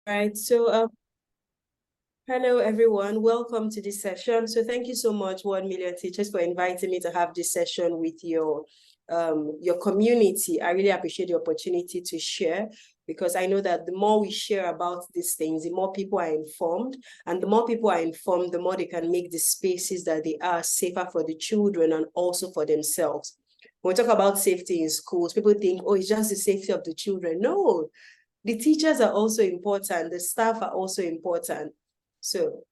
Right. Hello everyone. Welcome to this session. So thank you so much, 1 million teachers, for inviting me to have this session with your community. I really appreciate the opportunity to share, because I know that the more we share about these things, the more people are informed, and the more people are informed, the more they can make the spaces that they are safer for the children and also for themselves. When we talk about safety in schools, people think, oh, it's just the safety of the children. No, the teachers are also important. The staff are also important. So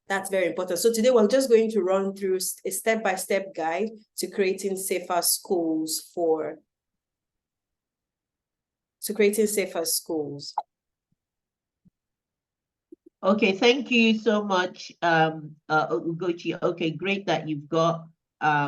that's very important. So today we're just going to run through a step-by-step guide to creating safer schools Okay, thank you so much, Ugochi. Okay, great that you've got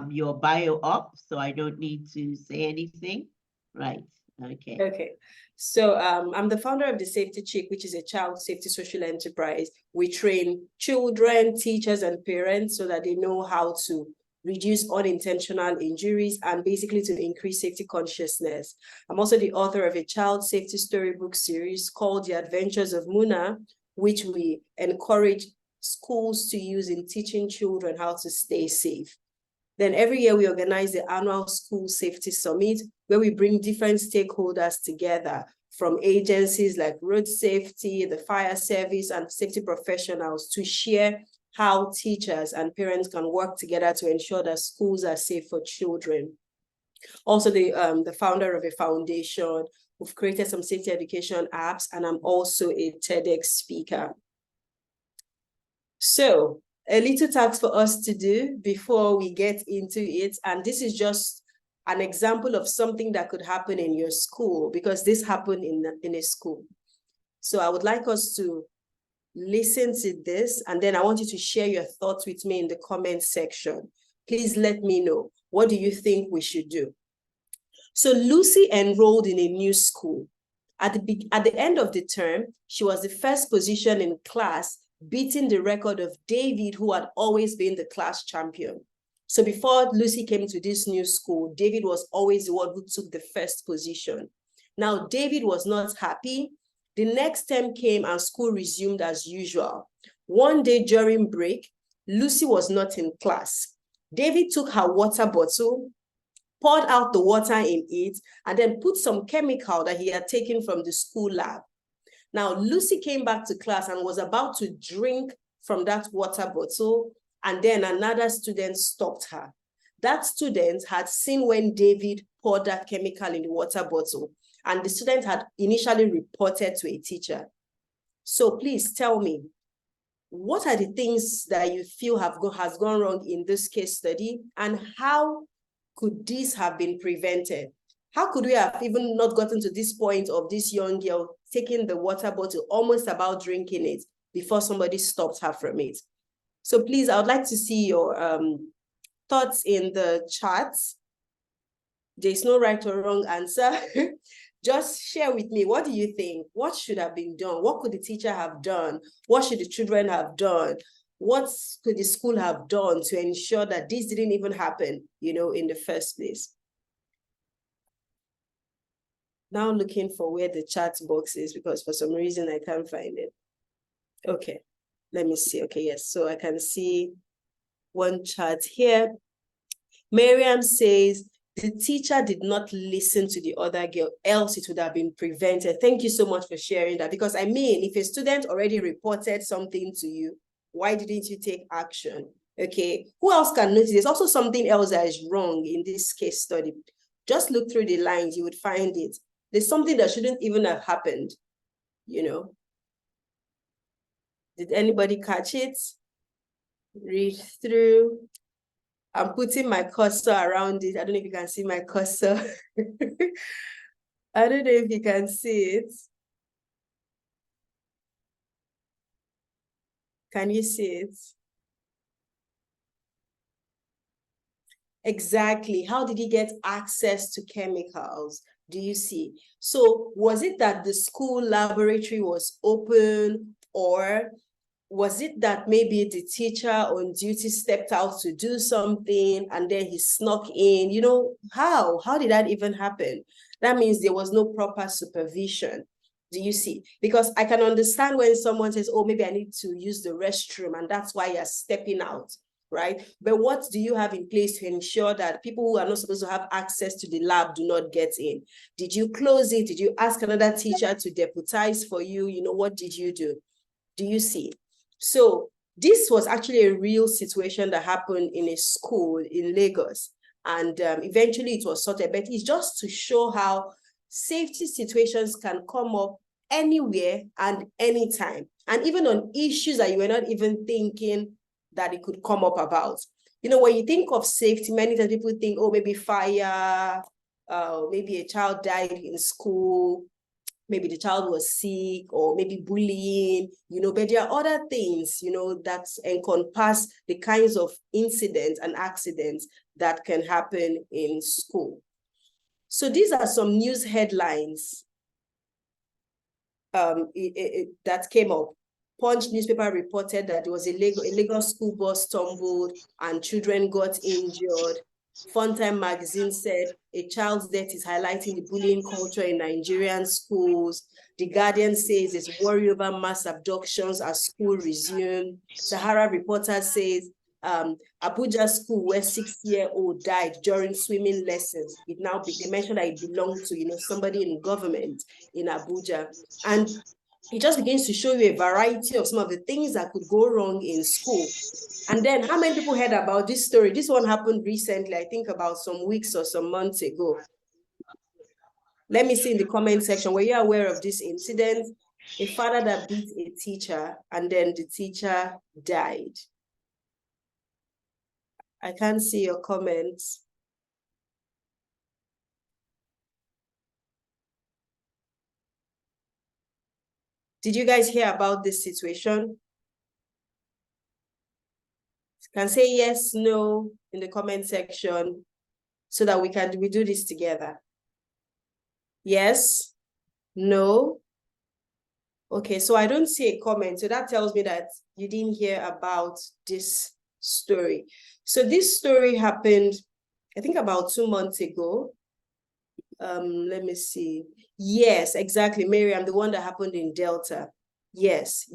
your bio up, so I don't need to say anything. Right, okay. Okay. So I'm the founder of the Safety Chick, which is a child safety social enterprise. We train children, teachers, and parents so that they know how to reduce unintentional injuries and basically to increase safety consciousness. I'm also the author of a child safety storybook series called The Adventures of Muna, which we encourage schools to use in teaching children how to stay safe. Then every year we organize the annual School Safety Summit, where we bring different stakeholders together from agencies like road safety, the fire service, and safety professionals to share how teachers and parents can work together to ensure that schools are safe for children. Also, the founder of a foundation. We've created some safety education apps, and I'm also a TEDx speaker. So a little task for us to do before we get into it. And this is just an example of something that could happen in your school, because this happened in a school. So I would like us to listen to this, and then I want you to share your thoughts with me in the comment section. Please let me know. What do you think we should do? So Lucy enrolled in a new school. At the end of the term, she was the first position in class, beating the record of David, who had always been the class champion. So before Lucy came to this new school, David was always the one who took the first position. Now, David was not happy. The next term came and school resumed as usual. One day during break, Lucy was not in class. David took her water bottle, poured out the water in it, and then put some chemical that he had taken from the school lab. Now, Lucy came back to class and was about to drink from that water bottle, and then another student stopped her. That student had seen when David poured that chemical in the water bottle, and the student had initially reported to a teacher. So please tell me, what are the things that you feel has gone wrong in this case study, and how could this have been prevented? How could we have even not gotten to this point of this young girl taking the water bottle, almost about drinking it, before somebody stopped her from it? So please, I would like to see your thoughts in the chat. There's no right or wrong answer. Just share with me, what do you think? What should have been done? What could the teacher have done? What should the children have done? What could the school have done to ensure that this didn't even happen, in the first place? Now looking for where the chat box is, because for some reason I can't find it. Okay, let me see. Okay, yes, so I can see one chat here. Miriam says, the teacher did not listen to the other girl, else it would have been prevented. Thank you so much for sharing that, because I mean, if a student already reported something to you, why didn't you take action? Okay, who else can notice? There's also something else that is wrong in this case study. Just look through the lines, you would find it. There's something that shouldn't even have happened, Did anybody catch it? Read through. I'm putting my cursor around it. I don't know if you can see my cursor. I don't know if you can see it. Can you see it? Exactly. How did he get access to chemicals? Do you see? So was it that the school laboratory was open, or was it that maybe the teacher on duty stepped out to do something and then he snuck in? How did that even happen? That means there was no proper supervision. Do you see? Because I can understand when someone says, oh, maybe I need to use the restroom, and that's why you're stepping out, right? But what do you have in place to ensure that people who are not supposed to have access to the lab do not get in? Did you close it? Did you ask another teacher to deputize for you? You know, what did you do? Do you see? So this was actually a real situation that happened in a school in Lagos. And eventually it was sorted, but it's just to show how safety situations can come up anywhere and anytime, and even on issues that you were not even thinking that it could come up about. You know, when you think of safety, many times people think, oh, maybe fire, maybe a child died in school, maybe the child was sick, or maybe bullying, you know, but there are other things, you know, that encompass the kinds of incidents and accidents that can happen in school. So these are some news headlines that came up. Punch newspaper reported that there was a Lagos school bus stumbled and children got injured. Funtime magazine said a child's death is highlighting the bullying culture in Nigerian schools. The Guardian says there's worry over mass abductions as school resume. Sahara Reporter says Abuja school where 6-year-old died during swimming lessons. They mentioned that it belonged to, you know, somebody in government in Abuja. And it just begins to show you a variety of some of the things that could go wrong in school. And then how many people heard about this story? This one happened recently, I think about some weeks or some months ago. Let me see in the comment section, were you aware of this incident? A father that beat a teacher and then the teacher died. I can't see your comments. Did you guys hear about this situation? You can say yes, no in the comment section so that we do this together. Yes, no. Okay, so I don't see a comment. So that tells me that you didn't hear about this story. So this story happened, I think about 2 months ago. Let me see. Yes, exactly, Miriam, the one that happened in Delta. Yes.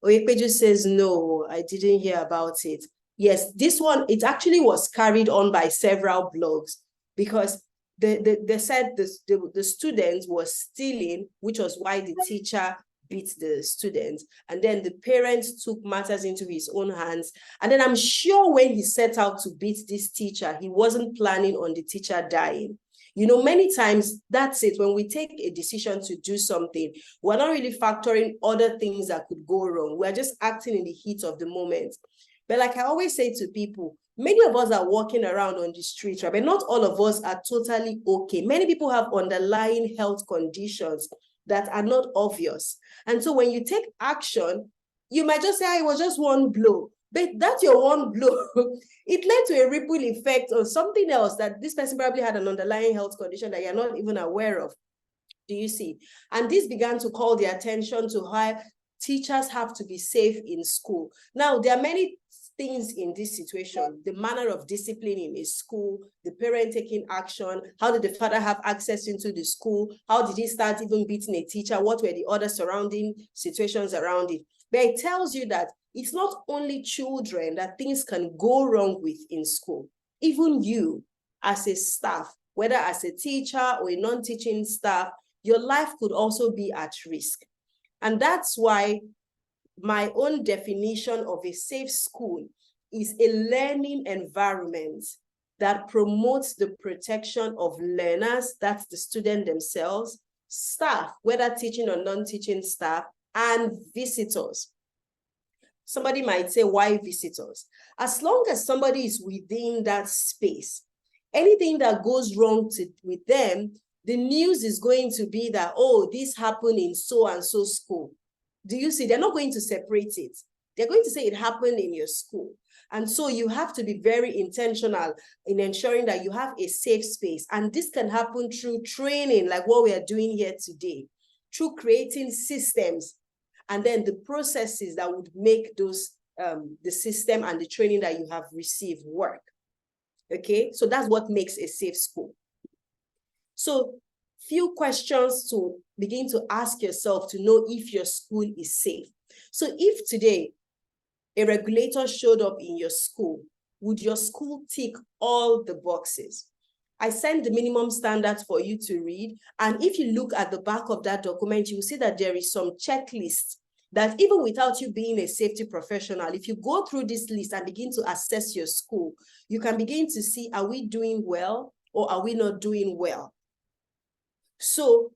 Oyepeju says, no, I didn't hear about it. Yes, this one, it actually was carried on by several blogs because they said the student was stealing, which was why the teacher beat the student. And then the parents took matters into his own hands. And then I'm sure when he set out to beat this teacher, he wasn't planning on the teacher dying. You know, many times that's it. When we take a decision to do something, we're not really factoring other things that could go wrong. We're just acting in the heat of the moment. But like I always say to people, many of us are walking around on the streets, right? But not all of us are totally okay. Many people have underlying health conditions that are not obvious. And so when you take action, you might just say, it was just one blow. But that's your one blow. It led to a ripple effect on something else that this person probably had an underlying health condition that you're not even aware of. Do you see? And this began to call the attention to how teachers have to be safe in school. Now, there are many things in this situation: the manner of discipline in a school, the parent taking action, how did the father have access into the school, how did he start even beating a teacher, what were the other surrounding situations around it. But it tells you that it's not only children that things can go wrong with in school. Even you as a staff, whether as a teacher or a non-teaching staff, your life could also be at risk. And that's why my own definition of a safe school is a learning environment that promotes the protection of learners, that's the student themselves, staff, whether teaching or non-teaching staff, and visitors. Somebody might say, why visitors? As long as somebody is within that space, anything that goes wrong with them, the news is going to be that, oh, this happened in so-and-so school. Do you see? They're not going to separate it. They're going to say it happened in your school. And so you have to be very intentional in ensuring that you have a safe space. And this can happen through training, like what we are doing here today, through creating systems, and then the processes that would make those, the system and the training that you have received work. Okay, so that's what makes a safe school. So few questions to begin to ask yourself to know if your school is safe. So if today a regulator showed up in your school, would your school tick all the boxes? I sent the minimum standards for you to read. And if you look at the back of that document, you will see that there is some checklist that even without you being a safety professional, if you go through this list and begin to assess your school, you can begin to see, are we doing well or are we not doing well? So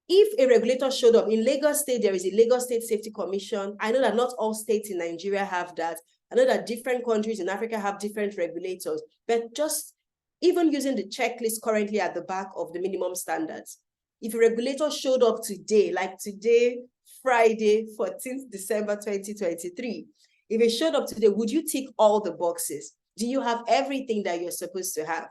if a regulator showed up in Lagos State, there is a Lagos State Safety Commission. I know that not all states in Nigeria have that. I know that different countries in Africa have different regulators, but just even using the checklist currently at the back of the minimum standards, if a regulator showed up today, like today, Friday, 14th December 2023, if it showed up today, would you tick all the boxes? Do you have everything that you're supposed to have?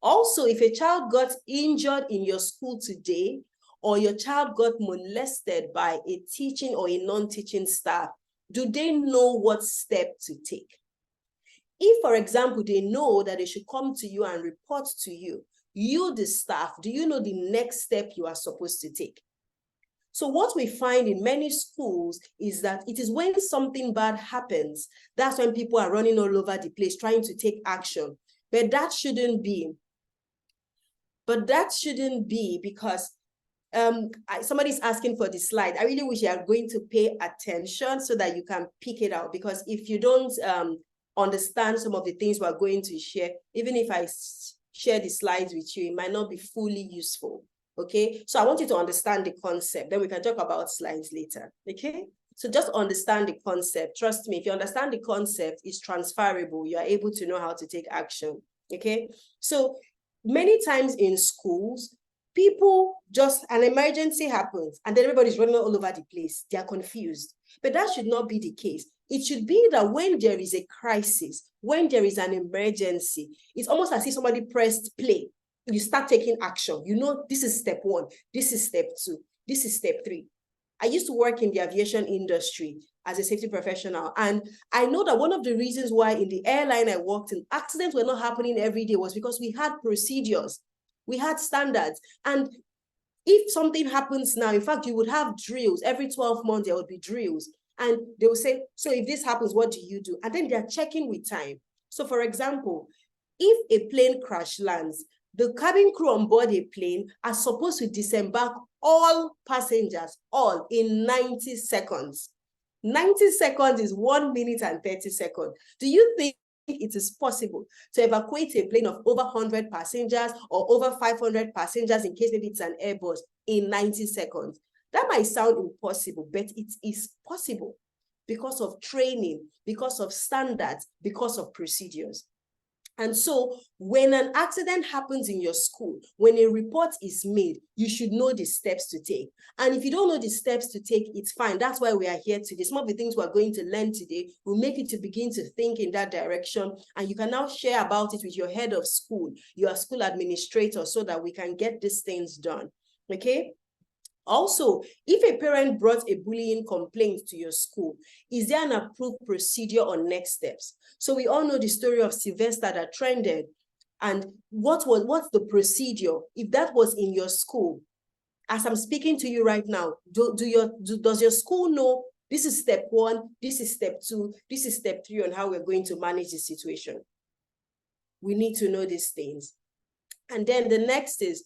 Also, if a child got injured in your school today, or your child got molested by a teaching or a non-teaching staff, do they know what step to take? If, for example, they know that they should come to you and report to you, the staff, do you know the next step you are supposed to take? So what we find in many schools is that it is when something bad happens, that's when people are running all over the place trying to take action. But that shouldn't be. Because somebody's asking for the slide. I really wish you are going to pay attention so that you can pick it out, because if you don't understand some of the things we're going to share, even if I share the slides with you, it might not be fully useful. Okay, so I want you to understand the concept, then we can talk about slides later. Okay, so just understand the concept. Trust me, if you understand the concept, it's transferable. You are able to know how to take action. Okay, so many times in schools, an emergency happens and then everybody's running all over the place. They are confused. But that should not be the case. It should be that when there is a crisis, when there is an emergency, it's almost as if somebody pressed play. You start taking action. You know, this is step 1, this is step 2, this is step 3. I used to work in the aviation industry as a safety professional. And I know that one of the reasons why in the airline I worked in, accidents were not happening every day was because we had procedures, we had standards. And if something happens now, in fact, you would have drills. Every 12 months, there would be drills. And they will say, so if this happens, what do you do? And then they're checking with time. So for example, if a plane crash lands, the cabin crew on board a plane are supposed to disembark all passengers, all in 90 seconds. 90 seconds is 1 minute and 30 seconds. Do you think it is possible to evacuate a plane of over 100 passengers or over 500 passengers, in case maybe it's an Airbus, in 90 seconds? That might sound impossible, but it is possible because of training, because of standards, because of procedures. And so when an accident happens in your school, when a report is made, you should know the steps to take. And if you don't know the steps to take, it's fine. That's why we are here today. Some of the things we're going to learn today will make you to begin to think in that direction. And you can now share about it with your head of school, your school administrator, so that we can get these things done. Okay? Also, if a parent brought a bullying complaint to your school, is there an approved procedure or next steps? So we all know the story of Sylvester that trended. And what's the procedure? If that was in your school, as I'm speaking to you right now, does your school know this is step 1, this is step 2, this is step 3 on how we're going to manage the situation? We need to know these things. And then the next is,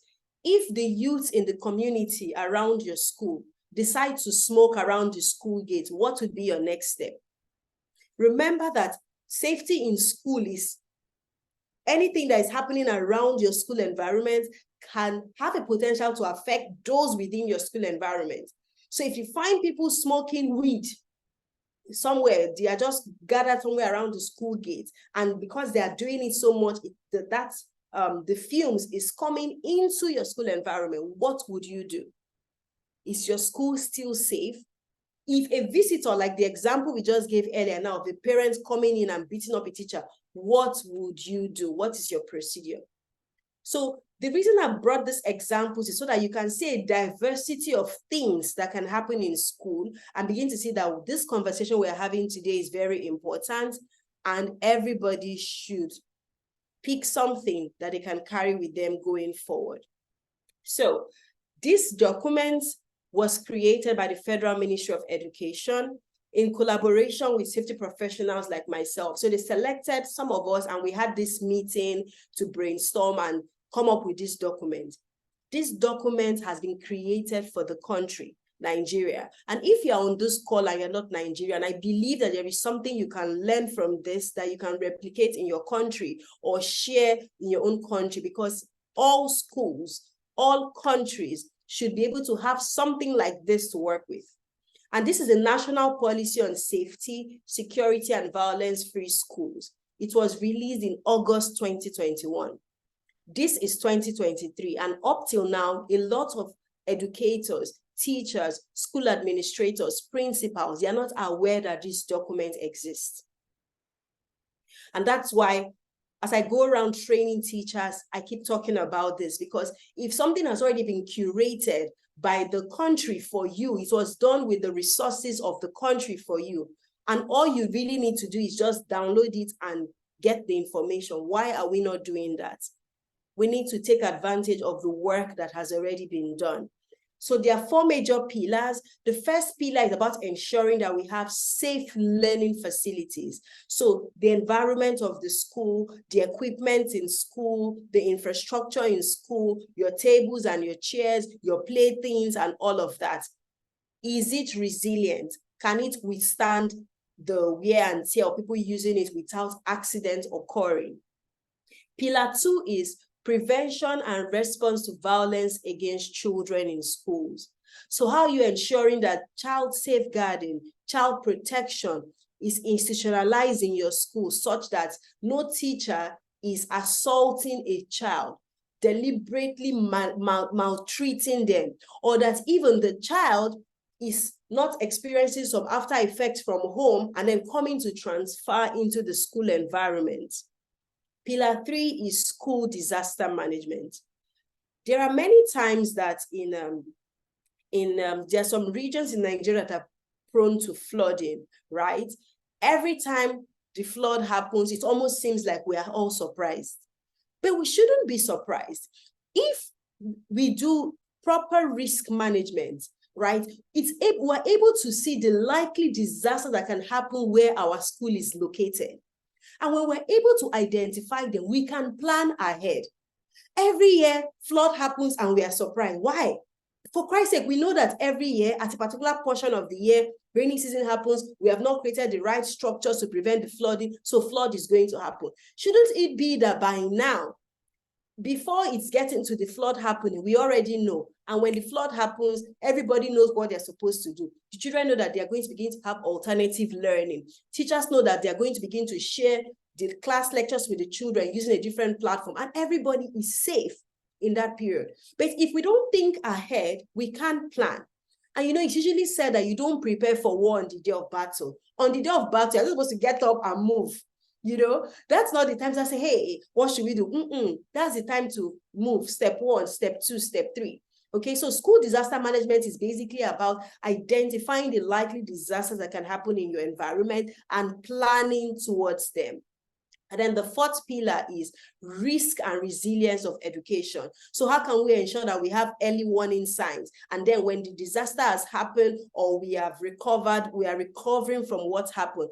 if the youth in the community around your school decide to smoke around the school gate, what would be your next step? Remember that safety in school is anything that is happening around your school environment can have a potential to affect those within your school environment. So if you find people smoking weed somewhere, they are just gathered somewhere around the school gate, and because they are doing it so much, the fumes is coming into your school environment, what would you do? Is your school still safe? If a visitor, like the example we just gave earlier now, the parents coming in and beating up a teacher, what would you do? What is your procedure? So the reason I brought this examples is so that you can see a diversity of things that can happen in school and begin to see that this conversation we're having today is very important, and everybody should pick something that they can carry with them going forward. So this document was created by the Federal Ministry of Education in collaboration with safety professionals like myself. So they selected some of us and we had this meeting to brainstorm and come up with this document. This document has been created for the country, Nigeria. And if you're on this call and you're not Nigerian, I believe that there is something you can learn from this that you can replicate in your country or share in your own country, because all schools, all countries should be able to have something like this to work with. And this is a national policy on safety, security, and violence-free schools. It was released in August 2021. This is 2023, and up till now, a lot of educators, teachers, school administrators, principals, they are not aware that this document exists. And that's why, as I go around training teachers, I keep talking about this, because if something has already been curated by the country for you, it was done with the resources of the country for you, and all you really need to do is just download it and get the information. Why are we not doing that? We need to take advantage of the work that has already been done. So there are 4 major pillars. The first pillar is about ensuring that we have safe learning facilities. So the environment of the school, the equipment in school, the infrastructure in school, your tables and your chairs, your playthings and all of that. Is it resilient? Can it withstand the wear and tear of people using it without accidents occurring? Pillar 2 is prevention and response to violence against children in schools. So how are you ensuring that child safeguarding, child protection is institutionalized in your school such that no teacher is assaulting a child, deliberately maltreating them, or that even the child is not experiencing some after effects from home and then coming to transfer into the school environment? Pillar 3 is school disaster management. There are many times that there are some regions in Nigeria that are prone to flooding, right? Every time the flood happens, it almost seems like we are all surprised. But we shouldn't be surprised. If we do proper risk management, right, we're able to see the likely disaster that can happen where our school is located. And when we're able to identify them, we can plan ahead. Every year, flood happens and we are surprised. Why? For Christ's sake, we know that every year, at a particular portion of the year, rainy season happens, we have not created the right structures to prevent the flooding, so flood is going to happen. Shouldn't it be that by now, before it's getting to the flood happening, we already know. And when the flood happens, everybody knows what they're supposed to do. The children know that they're going to begin to have alternative learning. Teachers know that they're going to begin to share the class lectures with the children using a different platform, and everybody is safe in that period. But if we don't think ahead, we can't plan. And it's usually said that you don't prepare for war on the day of battle. On the day of battle, you're supposed to get up and move. That's not the time to say, hey, what should we do? That's the time to move. Step 1, step 2, step 3. Okay, so school disaster management is basically about identifying the likely disasters that can happen in your environment and planning towards them. And then the 4th pillar is risk and resilience of education. So how can we ensure that we have early warning signs? And then when the disaster has happened or we are recovering from what happened,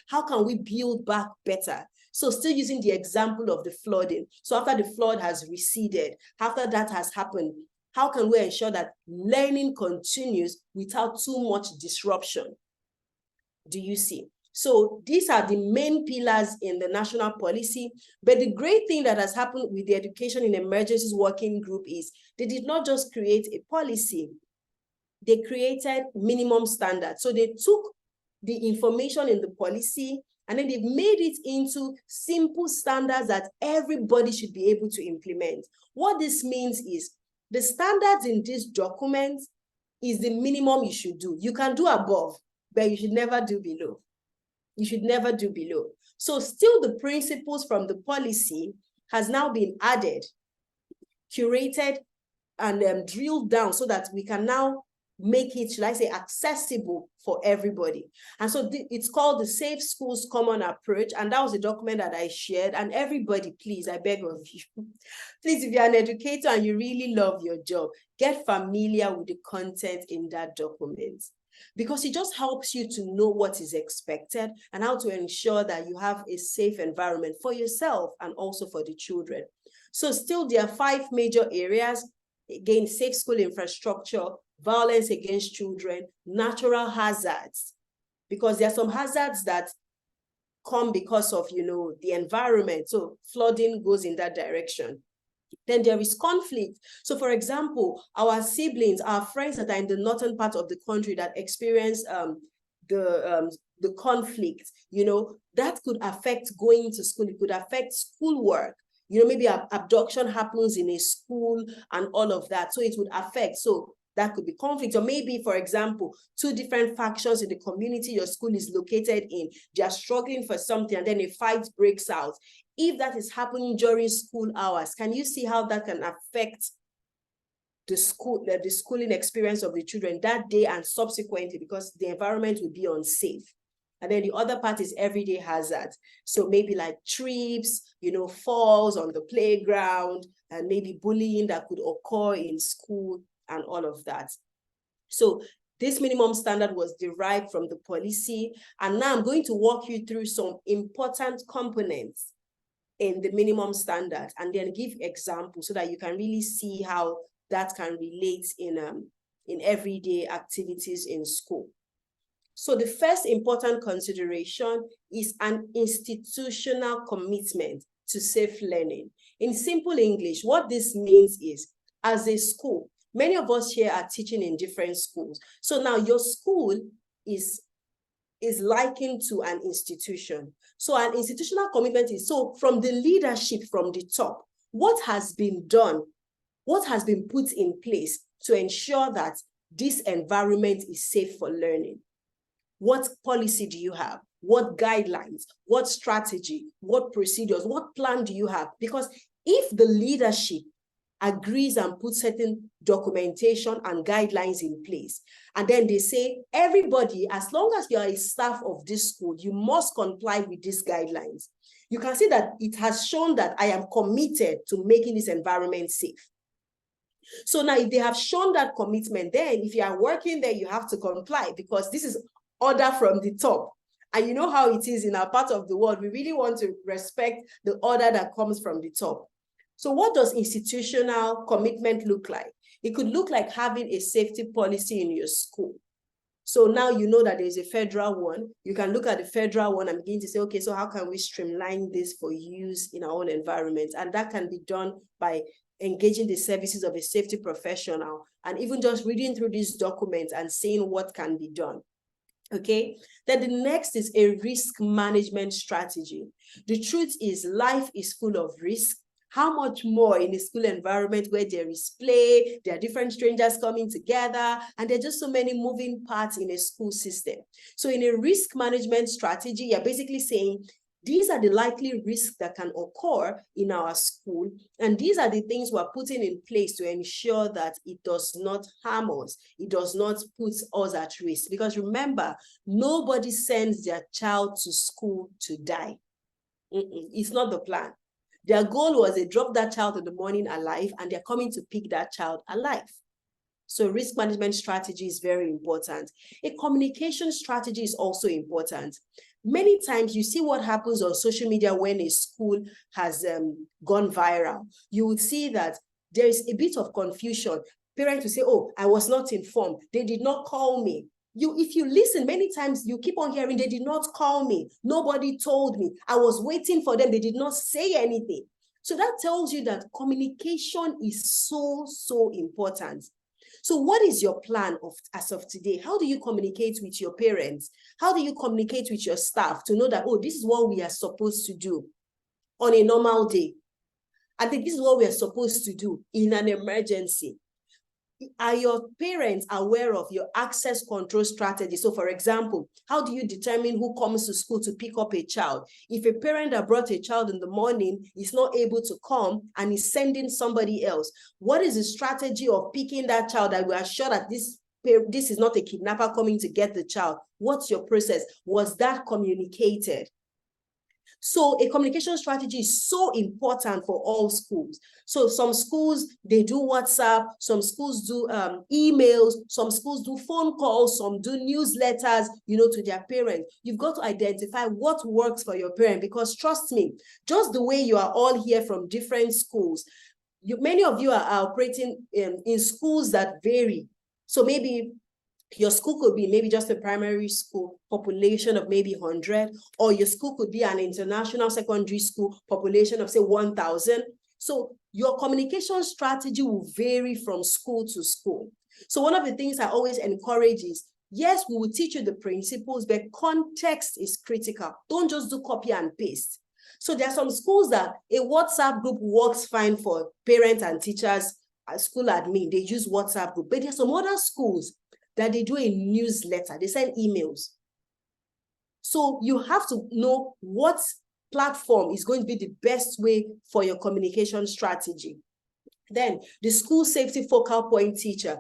how can we build back better? So still using the example of the flooding. So after the flood has receded, after that has happened, how can we ensure that learning continues without too much disruption? Do you see? So these are the main pillars in the national policy. But the great thing that has happened with the Education in Emergencies Working Group is they did not just create a policy, they created minimum standards. So they took the information in the policy and then they've made it into simple standards that everybody should be able to implement. What this means is the standards in this document is the minimum you should do. You can do above, but you should never do below. You should never do below. So still the principles from the policy has now been added, curated, and drilled down so that we can now make it, should I say, accessible for everybody. And so it's called the Safe Schools Common Approach. And that was a document that I shared. And everybody, please, I beg of you, please, if you're an educator and you really love your job, get familiar with the content in that document, because it just helps you to know what is expected and how to ensure that you have a safe environment for yourself and also for the children. So still, there are 5 major areas. Again, safe school infrastructure, violence against children, natural hazards, because there are some hazards that come because of, the environment. So flooding goes in that direction. Then there is conflict. So for example, our siblings, our friends that are in the northern part of the country that experience the conflict, that could affect going to school. It could affect schoolwork. Maybe abduction happens in a school and all of that. So it would affect. So that could be conflict. Or maybe, for example, 2 different factions in the community your school is located in, they are struggling for something and then a fight breaks out. If that is happening during school hours, can you see how that can affect the schooling experience of the children that day and subsequently, because the environment will be unsafe? And then the other part is everyday hazards. So maybe like trips, falls on the playground, and maybe bullying that could occur in school and all of that. So this minimum standard was derived from the policy. And now I'm going to walk you through some important components in the minimum standard and then give examples so that you can really see how that can relate in everyday activities in school. So the first important consideration is an institutional commitment to safe learning. In simple English, what this means is, as a school, many of us here are teaching in different schools. So now your school is likened to an institution. So an institutional commitment is, so from the leadership from the top, what has been done, what has been put in place to ensure that this environment is safe for learning? What policy do you have? What guidelines? What strategy? What procedures? What plan do you have? Because if the leadership agrees and puts certain documentation and guidelines in place, and then they say, everybody, as long as you are a staff of this school, you must comply with these guidelines, you can see that it has shown that I am committed to making this environment safe. So now if they have shown that commitment, then if you are working there, you have to comply, because this is order from the top. And you know how it is in our part of the world, we really want to respect the order that comes from the top. So what does institutional commitment look like? It could look like having a safety policy in your school. So now you know that there's a federal one. You can look at the federal one and begin to say, okay, so how can we streamline this for use in our own environment? And that can be done by engaging the services of a safety professional and even just reading through these documents and seeing what can be done. Okay, then the next is a risk management strategy. The truth is, life is full of risk. How much more in a school environment where there is play, there are different strangers coming together, and there are just so many moving parts in a school system. So in a risk management strategy, you're basically saying, these are the likely risks that can occur in our school, and these are the things we're putting in place to ensure that it does not harm us, it does not put us at risk. Because remember, nobody sends their child to school to die. It's not the plan. Their goal was they drop that child in the morning alive, and they're coming to pick that child alive. So risk management strategy is very important. A communication strategy is also important. Many times you see what happens on social media when a school has gone viral. You would see that there is a bit of confusion. Parents will say, oh, I was not informed. They did not call me. If you listen, many times you keep on hearing, they did not call me. Nobody told me. I was waiting for them. They did not say anything. So that tells you that communication is so, so important. So what is your plan as of today? How do you communicate with your parents? How do you communicate with your staff to know that, oh, this is what we are supposed to do on a normal day? I think this is what we are supposed to do in an emergency. Are your parents aware of your access control strategy? So for example, how do you determine who comes to school to pick up a child? If a parent that brought a child in the morning is not able to come and is sending somebody else, what is the strategy of picking that child that we are sure that this this is not a kidnapper coming to get the child. What's your process? Was that communicated? So a communication strategy is so important for all schools. So some schools, they do WhatsApp, some schools do emails, some schools do phone calls, some do newsletters, to their parents. You've got to identify what works for your parent, because trust me, just the way you are all here from different schools, many of you are operating in schools that vary. So maybe your school could be maybe just a primary school population of maybe 100, or your school could be an international secondary school population of say 1,000. So your communication strategy will vary from school to school. So one of the things I always encourage is, yes, we will teach you the principles, but context is critical. Don't just do copy and paste. So there are some schools that a WhatsApp group works fine for parents and teachers, school admin, they use WhatsApp group, but there are some other schools that they do a newsletter, they send emails. So you have to know what platform is going to be the best way for your communication strategy. Then the school safety focal point teacher.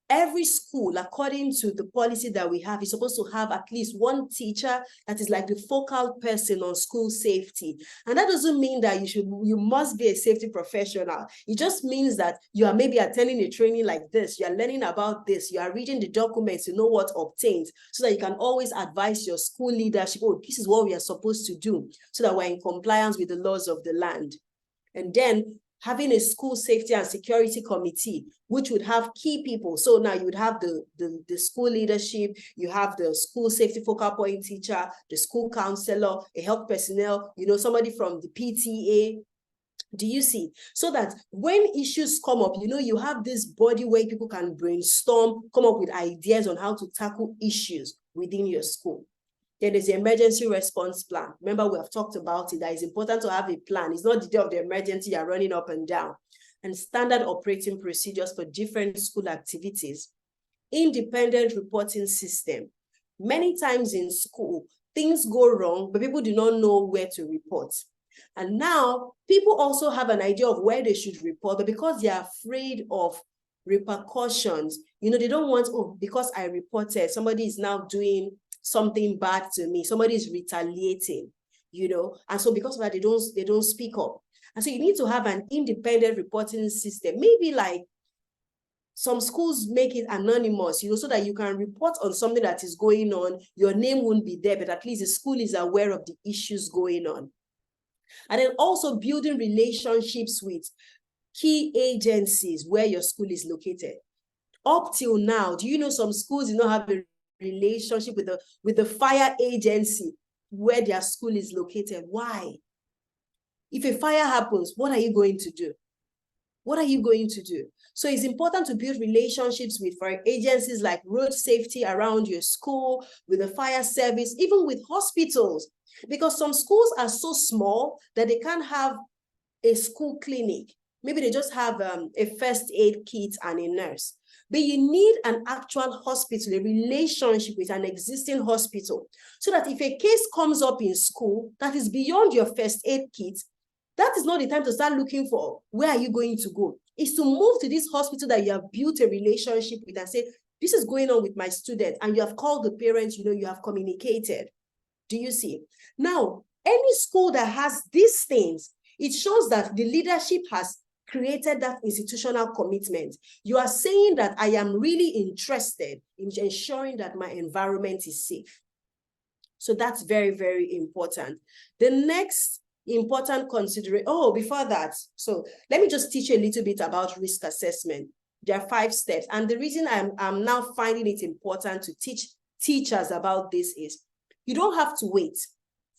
Every school, according to the policy that we have, is supposed to have at least one teacher that is like the focal person on school safety. And that doesn't mean that you must be a safety professional. It just means that you are maybe attending a training like this, you are learning about this, you are reading the documents to know what obtained, so that you can always advise your school leadership, oh, this is what we are supposed to do, so that we're in compliance with the laws of the land. And then having a school safety and security committee, which would have key people. So now you would have the school leadership, you have the school safety focal point teacher, the school counselor, a health personnel, somebody from the PTA. Do you see? So that when issues come up, you have this body where people can brainstorm, come up with ideas on how to tackle issues within your school. Then there's the emergency response plan. Remember, we have talked about it, that it's important to have a plan. It's not the day of the emergency, you're running up and down. And standard operating procedures for different school activities. Independent reporting system. Many times in school, things go wrong, but people do not know where to report. And now, people also have an idea of where they should report, but because they are afraid of repercussions, they don't want, oh, because I reported, somebody is now doing something bad to me, somebody is retaliating, and so because of that, they don't speak up. And so you need to have an independent reporting system. Maybe like some schools make it anonymous, so that you can report on something that is going on. Your name won't be there, but at least the school is aware of the issues going on. And then also building relationships with key agencies where your school is located. Up till now, do you know some schools do not have a relationship with the fire agency where their school is located? Why? If a fire happens, what are you going to do? What are you going to do? So it's important to build relationships with fire agencies like road safety around your school, with the fire service, even with hospitals, because some schools are so small that they can't have a school clinic. Maybe they just have a first aid kit and a nurse. But you need an actual hospital, a relationship with an existing hospital, so that if a case comes up in school that is beyond your first aid kit, that is not the time to start looking for where are you going to go. It's to move to this hospital that you have built a relationship with and say, this is going on with my student, and you have called the parents, you have communicated. Do you see? Now, any school that has these things, it shows that the leadership has created that institutional commitment. You are saying that I am really interested in ensuring that my environment is safe. So that's very, very important. The next important consideration, before that, so let me just teach you a little bit about risk assessment. There are 5 steps. And the reason I'm now finding it important to teach teachers about this is, you don't have to wait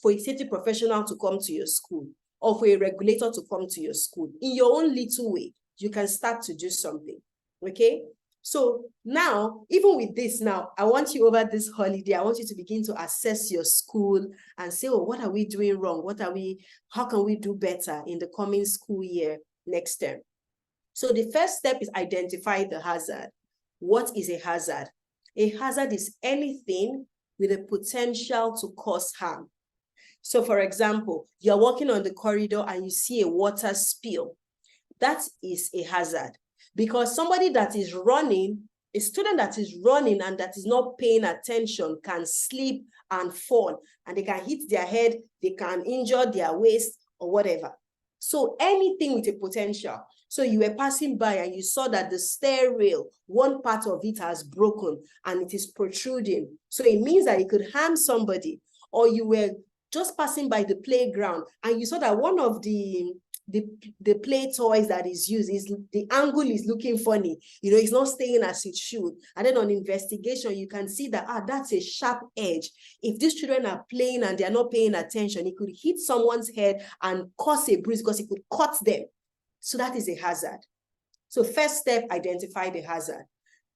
for a safety professional to come to your school or for a regulator to come to your school. In your own little way, you can start to do something, okay? So now, even with this now, I want you over this holiday, I want you to begin to assess your school and say, what are we doing wrong? How can we do better in the coming school year next term? So the first step is identify the hazard. What is a hazard? A hazard is anything with a potential to cause harm. So for example, you're walking on the corridor and you see a water spill. That is a hazard, because somebody that is running A student that is running and that is not paying attention can slip and fall, and they can hit their head, they can injure their waist or whatever. So anything with a potential. So you were passing by and you saw that the stair rail, one part of it has broken and it is protruding. So it means that it could harm somebody. Or you were just passing by the playground and you saw that one of the play toys that is used, is the angle is looking funny, it's not staying as it should. And then on investigation, you can see that, that's a sharp edge. If these children are playing and they're not paying attention, it could hit someone's head and cause a bruise because it could cut them. So that is a hazard. So first step, identify the hazard.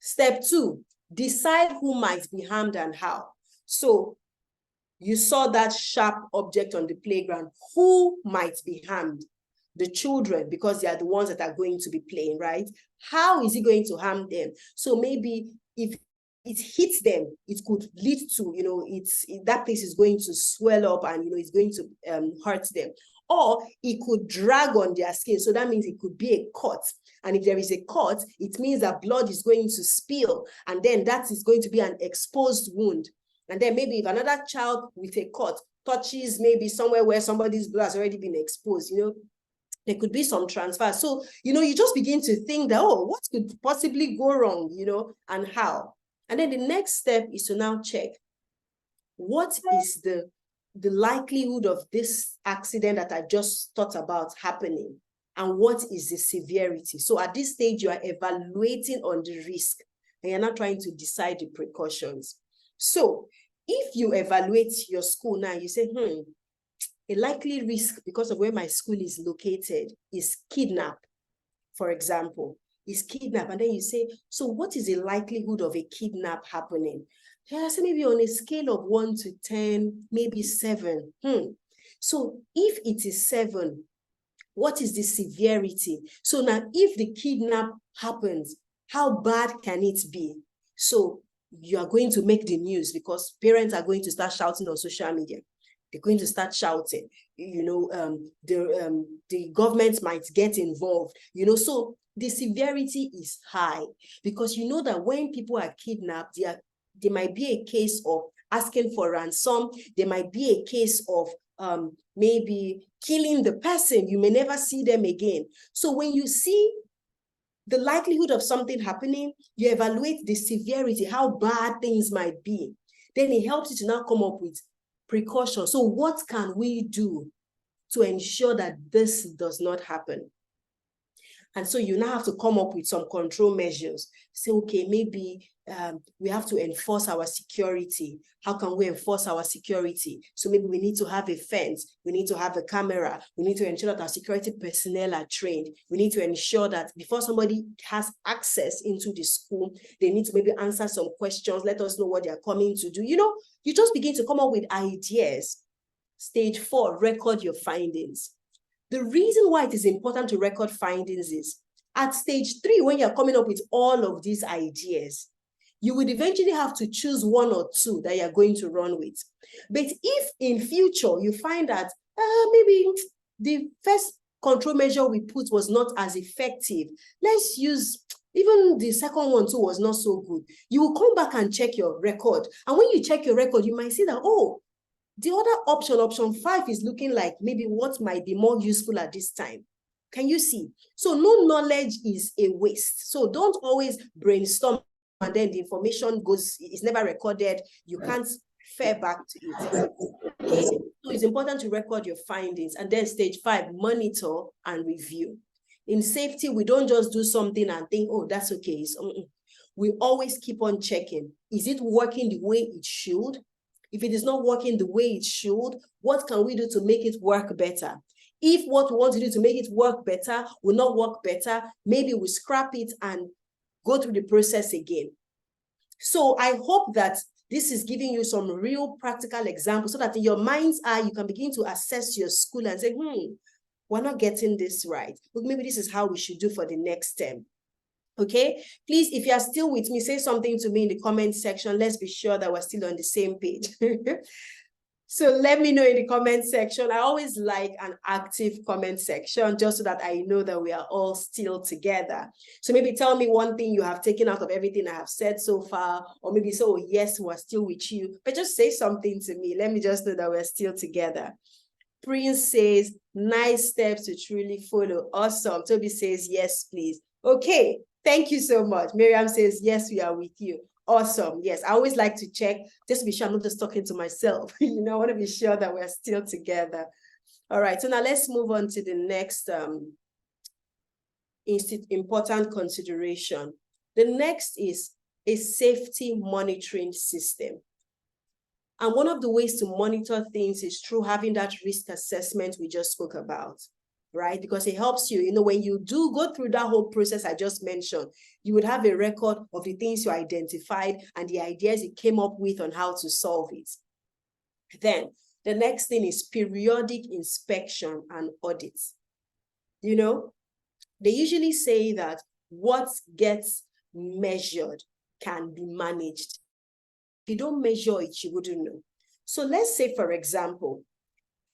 Step 2, decide who might be harmed and how. So you saw that sharp object on the playground. Who might be harmed? The children, because they are the ones that are going to be playing, right? How is it going to harm them? So maybe if it hits them, it could lead to, that place is going to swell up and, it's going to hurt them. Or it could drag on their skin. So that means it could be a cut. And if there is a cut, it means that blood is going to spill. And then that is going to be an exposed wound. And then maybe if another child with a cut touches maybe somewhere where somebody's blood has already been exposed, there could be some transfer. So, you just begin to think that, what could possibly go wrong, and how? And then the next step is to now check, what is the likelihood of this accident that I just thought about happening? And what is the severity? So at this stage, you are evaluating on the risk and you're not trying to decide the precautions. So if you evaluate your school now, you say, a likely risk because of where my school is located is kidnap, for example, is kidnap. And then you say, so what is the likelihood of a kidnap happening? Yeah, so maybe on a scale of 1 to 10, maybe 7. So if it is 7, what is the severity? So now if the kidnap happens, how bad can it be? So you are going to make the news because parents are going to start shouting on social media. They're going to start shouting, the government might get involved, so the severity is high because you know that when people are kidnapped, there might be a case of asking for ransom. There might be a case of maybe killing the person. You may never see them again. So when you see the likelihood of something happening, you evaluate the severity, how bad things might be. Then it helps you to now come up with precautions. So what can we do to ensure that this does not happen? And so you now have to come up with some control measures. Say, okay, maybe we have to enforce our security. How can we enforce our security? So maybe we need to have a fence. We need to have a camera. We need to ensure that our security personnel are trained. We need to ensure that before somebody has access into the school, they need to maybe answer some questions, let us know what they're coming to do. You just begin to come up with ideas. Stage 4, record your findings. The reason why it is important to record findings is at stage 3, when you're coming up with all of these ideas, you would eventually have to choose 1 or 2 that you're going to run with. But if in future you find that maybe the first control measure we put was not as effective, let's use even the second one too was not so good, you will come back and check your record. And when you check your record, you might see that, the other option 5 is looking like maybe what might be more useful at this time. Can you see? So no knowledge is a waste. So don't always brainstorm and then the information is never recorded. You can't refer back to it. Okay? So it's important to record your findings. And then stage 5, monitor and review. In safety, we don't just do something and think, that's okay. We always keep on checking. Is it working the way it should? If it is not working the way it should, what can we do to make it work better? If what we want to do to make it work better will not work better, maybe we scrap it and go through the process again. So I hope that this is giving you some real practical examples so that in your mind's eye, you can begin to assess your school and say, we're not getting this right. But maybe this is how we should do for the next term. Okay, please, if you are still with me, say something to me in the comment section. Let's be sure that we're still on the same page. So let me know in the comment section. I always like an active comment section just so that I know that we are all still together. So maybe tell me one thing you have taken out of everything I have said so far, or maybe say, oh, yes, we're still with you. But just say something to me. Let me just know that we're still together. Prince says, nice steps to truly follow. Awesome. Toby says, yes, please. Okay. Thank you so much. Miriam says, yes, we are with you. Awesome. Yes, I always like to check just to be sure I'm not just talking to myself. I want to be sure that we're still together. All right. So now let's move on to the next important consideration. The next is a safety monitoring system. And one of the ways to monitor things is through having that risk assessment we just spoke about, right? Because it helps you, when you do go through that whole process I just mentioned, you would have a record of the things you identified and the ideas you came up with on how to solve it. Then the next thing is periodic inspection and audits. They usually say that what gets measured can be managed. If you don't measure it, you wouldn't know. So let's say, for example,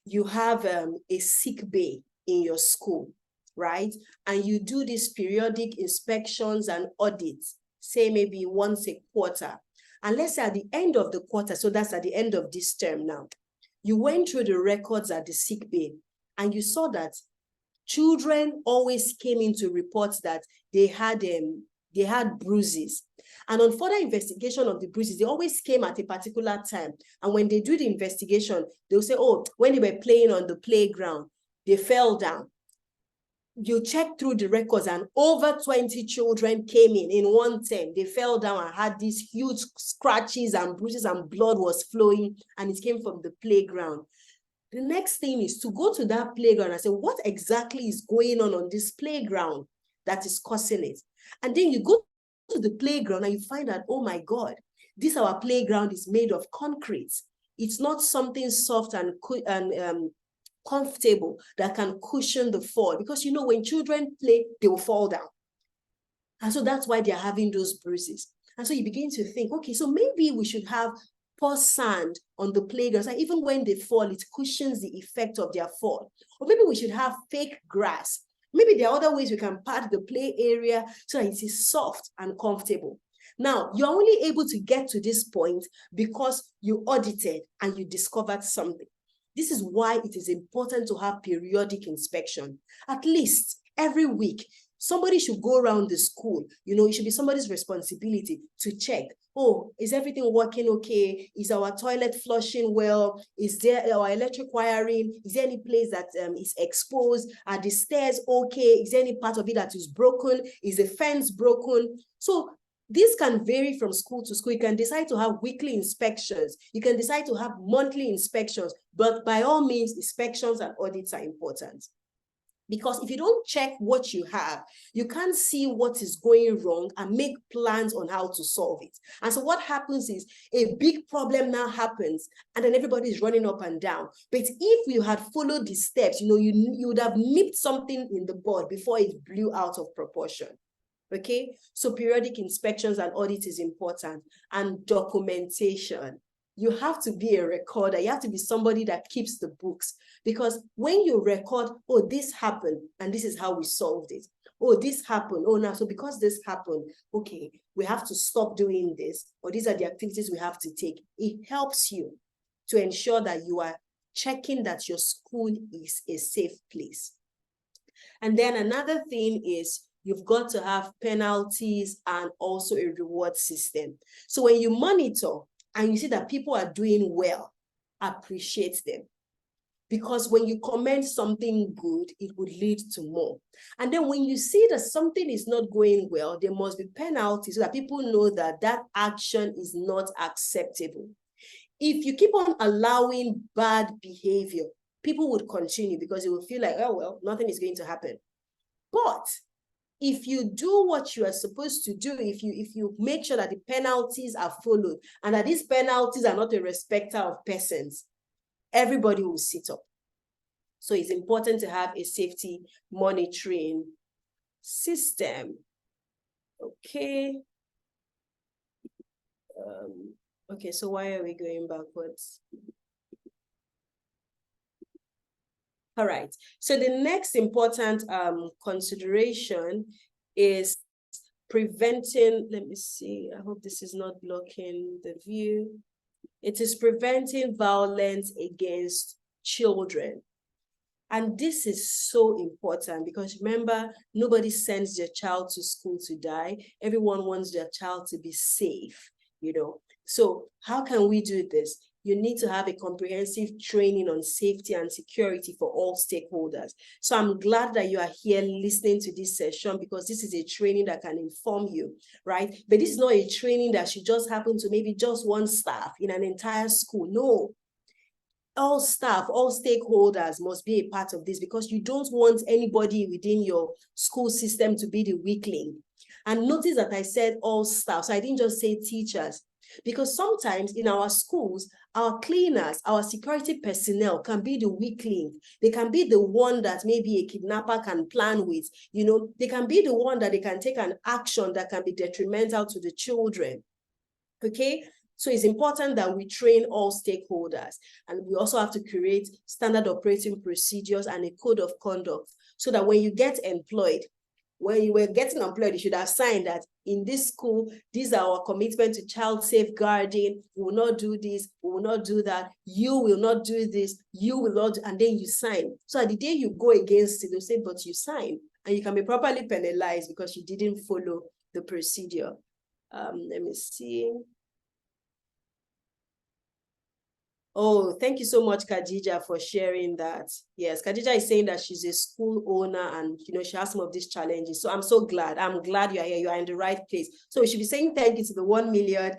you have a sick bay in your school, right? And you do these periodic inspections and audits, say maybe once a quarter. And let's say at the end of the quarter, so that's at the end of this term now, you went through the records at the sick bay and you saw that children always came in to report that they had bruises. And on further investigation of the bruises, they always came at a particular time. And when they do the investigation, they'll say, oh, when they were playing on the playground, they fell down. You check through the records and over 20 children came in one term. They fell down and had these huge scratches and bruises and blood was flowing and it came from the playground. The next thing is to go to that playground and say, what exactly is going on this playground that is causing it? And then you go to the playground and you find out, oh my God, this our playground is made of concrete. It's not something soft and comfortable that can cushion the fall. Because when children play, they will fall down. And so that's why they're having those bruises. And so you begin to think, okay, so maybe we should have pour sand on the playgrounds, and even when they fall, it cushions the effect of their fall. Or maybe we should have fake grass. Maybe there are other ways we can pad the play area so that it is soft and comfortable. Now, you're only able to get to this point because you audited and you discovered something. This is why it is important to have periodic inspection. At least every week, somebody should go around the school. It should be somebody's responsibility to check. Oh, is everything working okay? Is our toilet flushing well? Is there our electric wiring? Is there any place that is exposed? Are the stairs okay? Is there any part of it that is broken? Is the fence broken? So this can vary from school to school. You can decide to have weekly inspections. You can decide to have monthly inspections, but by all means, inspections and audits are important. Because if you don't check what you have, you can't see what is going wrong and make plans on how to solve it. And so what happens is a big problem now happens and then everybody is running up and down. But if you had followed the steps, you would have nipped something in the bud before it blew out of proportion. Okay, so periodic inspections and audits is important, and documentation. You have to be a recorder. You have to be somebody that keeps the books, because when you record, oh, this happened and this is how we solved it. Oh, this happened. Oh, now, so because this happened, okay, we have to stop doing this, or these are the activities we have to take. It helps you to ensure that you are checking that your school is a safe place. And then another thing is you've got to have penalties and also a reward system. So when you monitor and you see that people are doing well, appreciate them. Because when you comment something good, it would lead to more. And then when you see that something is not going well, there must be penalties so that people know that that action is not acceptable. If you keep on allowing bad behavior, people would continue because they will feel like, oh, well, nothing is going to happen. But if you do what you are supposed to do, if you make sure that the penalties are followed and that these penalties are not a respecter of persons, everybody will sit up. So it's important to have a safety monitoring system. Okay. Okay, so why are we going backwards? All right. So the next important consideration is preventing, let me see, I hope this is not blocking the view. It is preventing violence against children. And this is so important because remember, nobody sends their child to school to die. Everyone wants their child to be safe, you know. So how can we do this? You need to have a comprehensive training on safety and security for all stakeholders. So I'm glad that you are here listening to this session because this is a training that can inform you, right? But this is not a training that should just happen to maybe just one staff in an entire school. No. All staff, all stakeholders must be a part of this because you don't want anybody within your school system to be the weakling. And notice that I said all staff, so I didn't just say teachers, because sometimes in our schools, our cleaners, our security personnel can be the weakling. They can be the one that maybe a kidnapper can plan with, you know, they can be the one that they can take an action that can be detrimental to the children, okay? So it's important that we train all stakeholders, and we also have to create standard operating procedures and a code of conduct so that when you get employed, when you were getting employed, you should have signed that in this school, these are our commitment to child safeguarding. We will not do this, we will not do that. You will not do this, you will not, and then you sign. So at the day you go against it, they'll say, but you sign, and you can be properly penalized because you didn't follow the procedure. Let me see. Oh, thank you so much, Khadija, for sharing that. Yes, Khadija is saying that she's a school owner and, you know, she has some of these challenges. So I'm so glad. I'm glad you are here. You are in the right place. So we should be saying thank you to the 1 million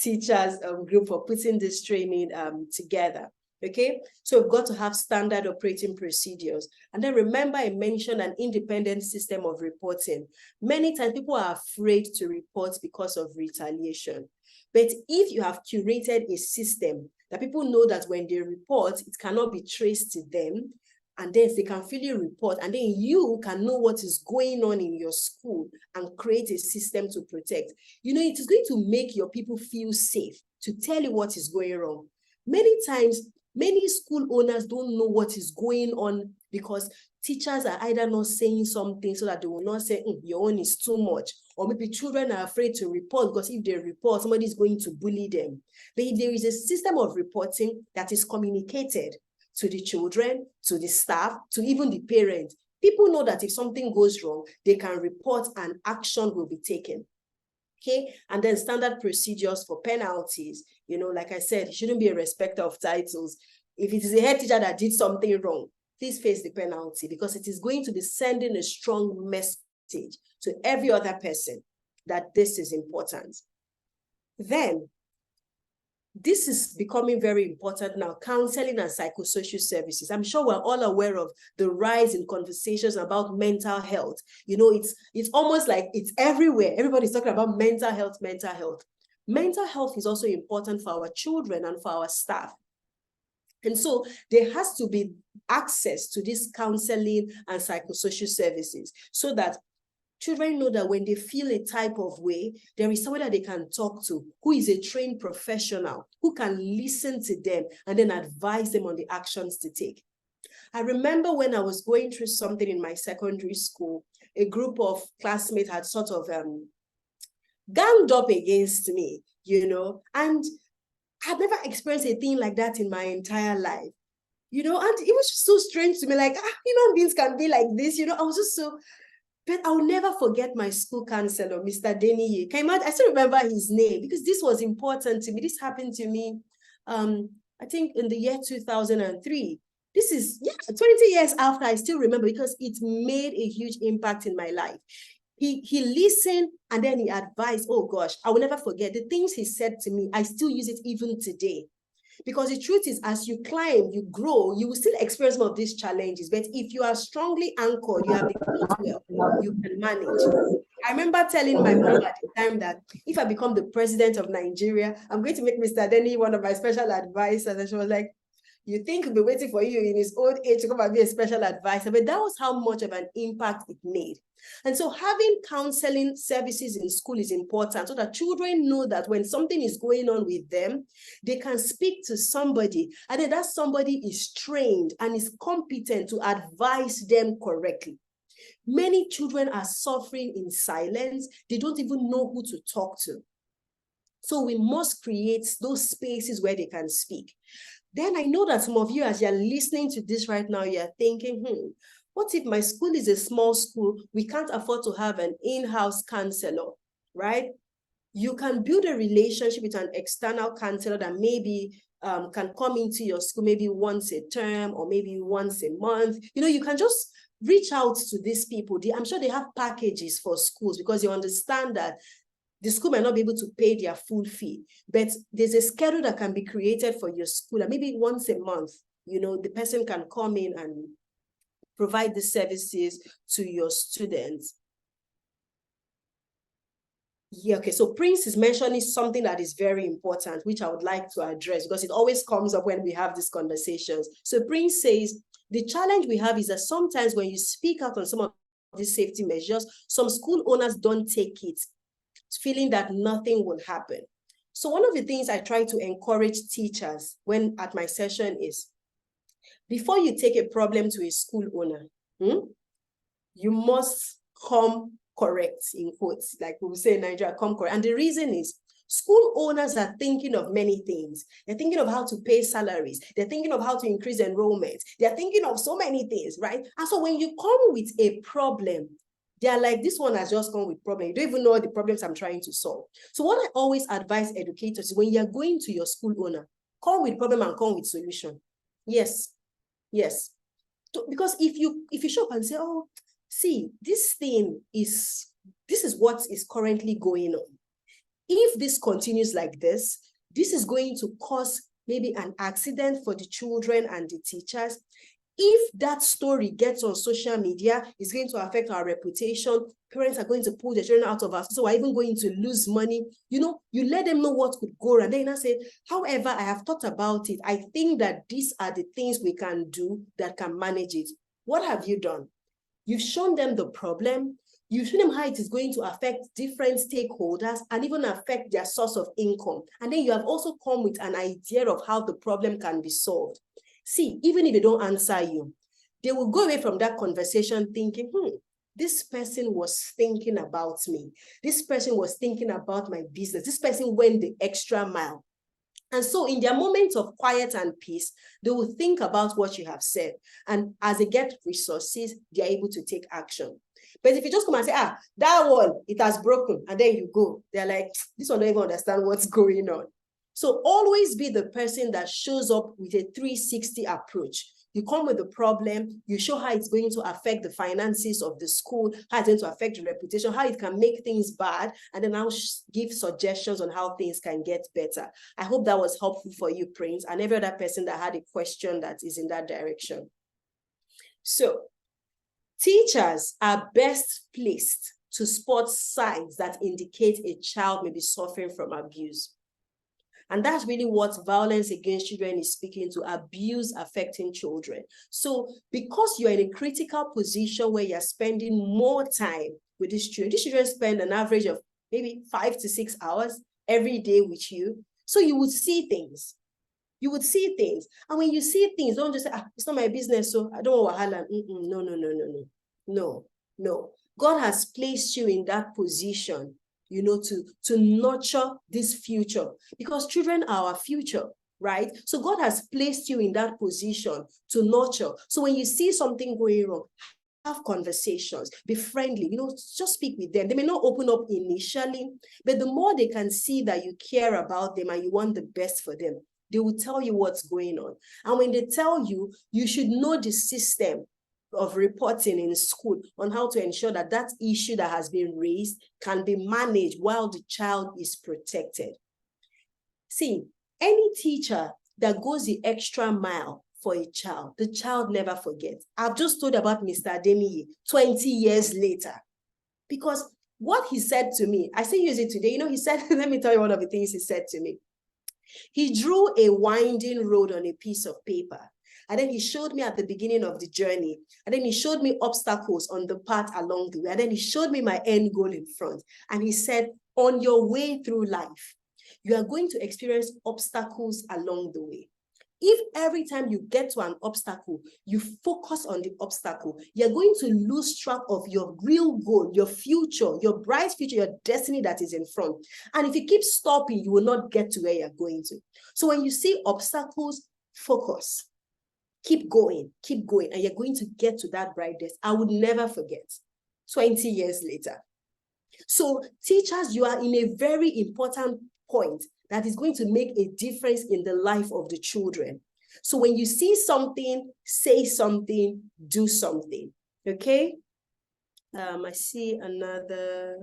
teachers group for putting this training together. Okay, so we've got to have standard operating procedures. And then remember, I mentioned an independent system of reporting. Many times people are afraid to report because of retaliation. But if you have curated a system that people know that when they report, it cannot be traced to them, and then they can freely report, and then you can know what is going on in your school and create a system to protect. You know, it is going to make your people feel safe to tell you what is going wrong. Many times, many school owners don't know what is going on because teachers are either not saying something so that they will not say, your own is too much. Or maybe children are afraid to report because if they report, somebody is going to bully them. But if there is a system of reporting that is communicated to the children, to the staff, to even the parents, people know that if something goes wrong, they can report and action will be taken. Okay, and then standard procedures for penalties. You know, like I said, it shouldn't be a respecter of titles. If it is a head teacher that did something wrong, please face the penalty because it is going to be sending a strong message to every other person that this is important. Then, this is becoming very important now, counseling and psychosocial services. I'm sure we're all aware of the rise in conversations about mental health. You know, it's almost like it's everywhere. Everybody's talking about mental health, mental health. Mental health is also important for our children and for our staff. And so there has to be access to this counseling and psychosocial services so that children know that when they feel a type of way, there is someone that they can talk to who is a trained professional, who can listen to them and then advise them on the actions to take. I remember when I was going through something in my secondary school, a group of classmates had sort of ganged up against me, you know, and I'd never experienced a thing like that in my entire life, you know, and it was just so strange to me, like, human beings can be like this, you know. I was just so, but I'll never forget my school counselor, Mr. Denny. I still remember his name because this was important to me. This happened to me, I think in the year 2003. This is 20 years after. I still remember because it made a huge impact in my life. He listened and then he advised. Oh gosh, I will never forget the things he said to me. I still use it even today. Because the truth is, as you climb, you grow, you will still experience some of these challenges. But if you are strongly anchored, you have been taught well, you can manage. I remember telling my mom at the time that if I become the president of Nigeria, I'm going to make Mr. Denny one of my special advisors. And she was like, You think he'll be waiting for you in his old age to come and be a special advisor, but that was how much of an impact it made. And so having counseling services in school is important so that children know that when something is going on with them, they can speak to somebody, and then that somebody is trained and is competent to advise them correctly. Many children are suffering in silence. They don't even know who to talk to. So we must create those spaces where they can speak. Then I know that some of you, as you're listening to this right now, you're thinking, what if my school is a small school? We can't afford to have an in-house counselor, right? You can build a relationship with an external counselor that maybe can come into your school maybe once a term or maybe once a month. You can just reach out to these people. I'm sure they have packages for schools because you understand that the school might not be able to pay their full fee, but there's a schedule that can be created for your school, and maybe once a month, the person can come in and provide the services to your students. Yeah, okay, so Prince is mentioning something that is very important, which I would like to address because it always comes up when we have these conversations. So Prince says, the challenge we have is that sometimes when you speak out on some of these safety measures, some school owners don't take it, feeling that nothing will happen. So one of the things I try to encourage teachers when at my session is, before you take a problem to a school owner, you must come correct, in quotes, like we say in Nigeria, come correct. And the reason is, school owners are thinking of many things. They're thinking of how to pay salaries. They're thinking of how to increase enrollment. They're thinking of so many things, right? And so when you come with a problem, they're like, this one has just come with problem. You don't even know the problems I'm trying to solve. So what I always advise educators is, when you're going to your school owner, come with problem and come with solution. Yes. Because if you show up and say, oh, see, this is what is currently going on. If this continues like this is going to cause maybe an accident for the children and the teachers. If that story gets on social media, it's going to affect our reputation. Parents are going to pull their children out of us, so we're even going to lose money. You let them know what could go wrong. Then I say, however, I have thought about it. I think that these are the things we can do that can manage it. What have you done? You've shown them the problem. You've shown them how it is going to affect different stakeholders and even affect their source of income. And then you have also come with an idea of how the problem can be solved. See, even if they don't answer you, they will go away from that conversation thinking, this person was thinking about me. This person was thinking about my business. This person went the extra mile. And so in their moments of quiet and peace, they will think about what you have said. And as they get resources, they're able to take action. But if you just come and say, that one, it has broken, and then you go, they're like, this one don't even understand what's going on. So always be the person that shows up with a 360 approach. You come with the problem, you show how it's going to affect the finances of the school, how it's going to affect the reputation, how it can make things bad, and then I'll give suggestions on how things can get better. I hope that was helpful for you, Prince, and every other person that had a question that is in that direction. So, teachers are best placed to spot signs that indicate a child may be suffering from abuse. And that's really what violence against children is speaking to, abuse affecting children. So because you're in a critical position where you're spending more time with these children spend an average of maybe 5 to 6 hours every day with you. So you would see things. You would see things. And when you see things, don't just say, it's not my business, so I don't want wahala. No. God has placed you in that position, to nurture this future, because children are our future, right? So God has placed you in that position to nurture. So when you see something going wrong, have conversations, be friendly, just speak with them. They may not open up initially, but the more they can see that you care about them and you want the best for them, they will tell you what's going on. And when they tell you, you should know the system of reporting in school on how to ensure that that issue that has been raised can be managed while the child is protected. See, any teacher that goes the extra mile for a child, the child never forgets. I've just told about Mr. Ademiyi 20 years later, because what he said to me, I still use it today. He said, let me tell you one of the things he said to me. He drew a winding road on a piece of paper. And then he showed me at the beginning of the journey. And then he showed me obstacles on the path along the way. And then he showed me my end goal in front. And he said, on your way through life, you are going to experience obstacles along the way. If every time you get to an obstacle, you focus on the obstacle, you're going to lose track of your real goal, your future, your bright future, your destiny that is in front. And if you keep stopping, you will not get to where you're going to. So when you see obstacles, focus. Keep going, and you're going to get to that bright destiny. I would never forget, 20 years later. So teachers, you are in a very important point that is going to make a difference in the life of the children. So when you see something, say something, do something, okay? I see another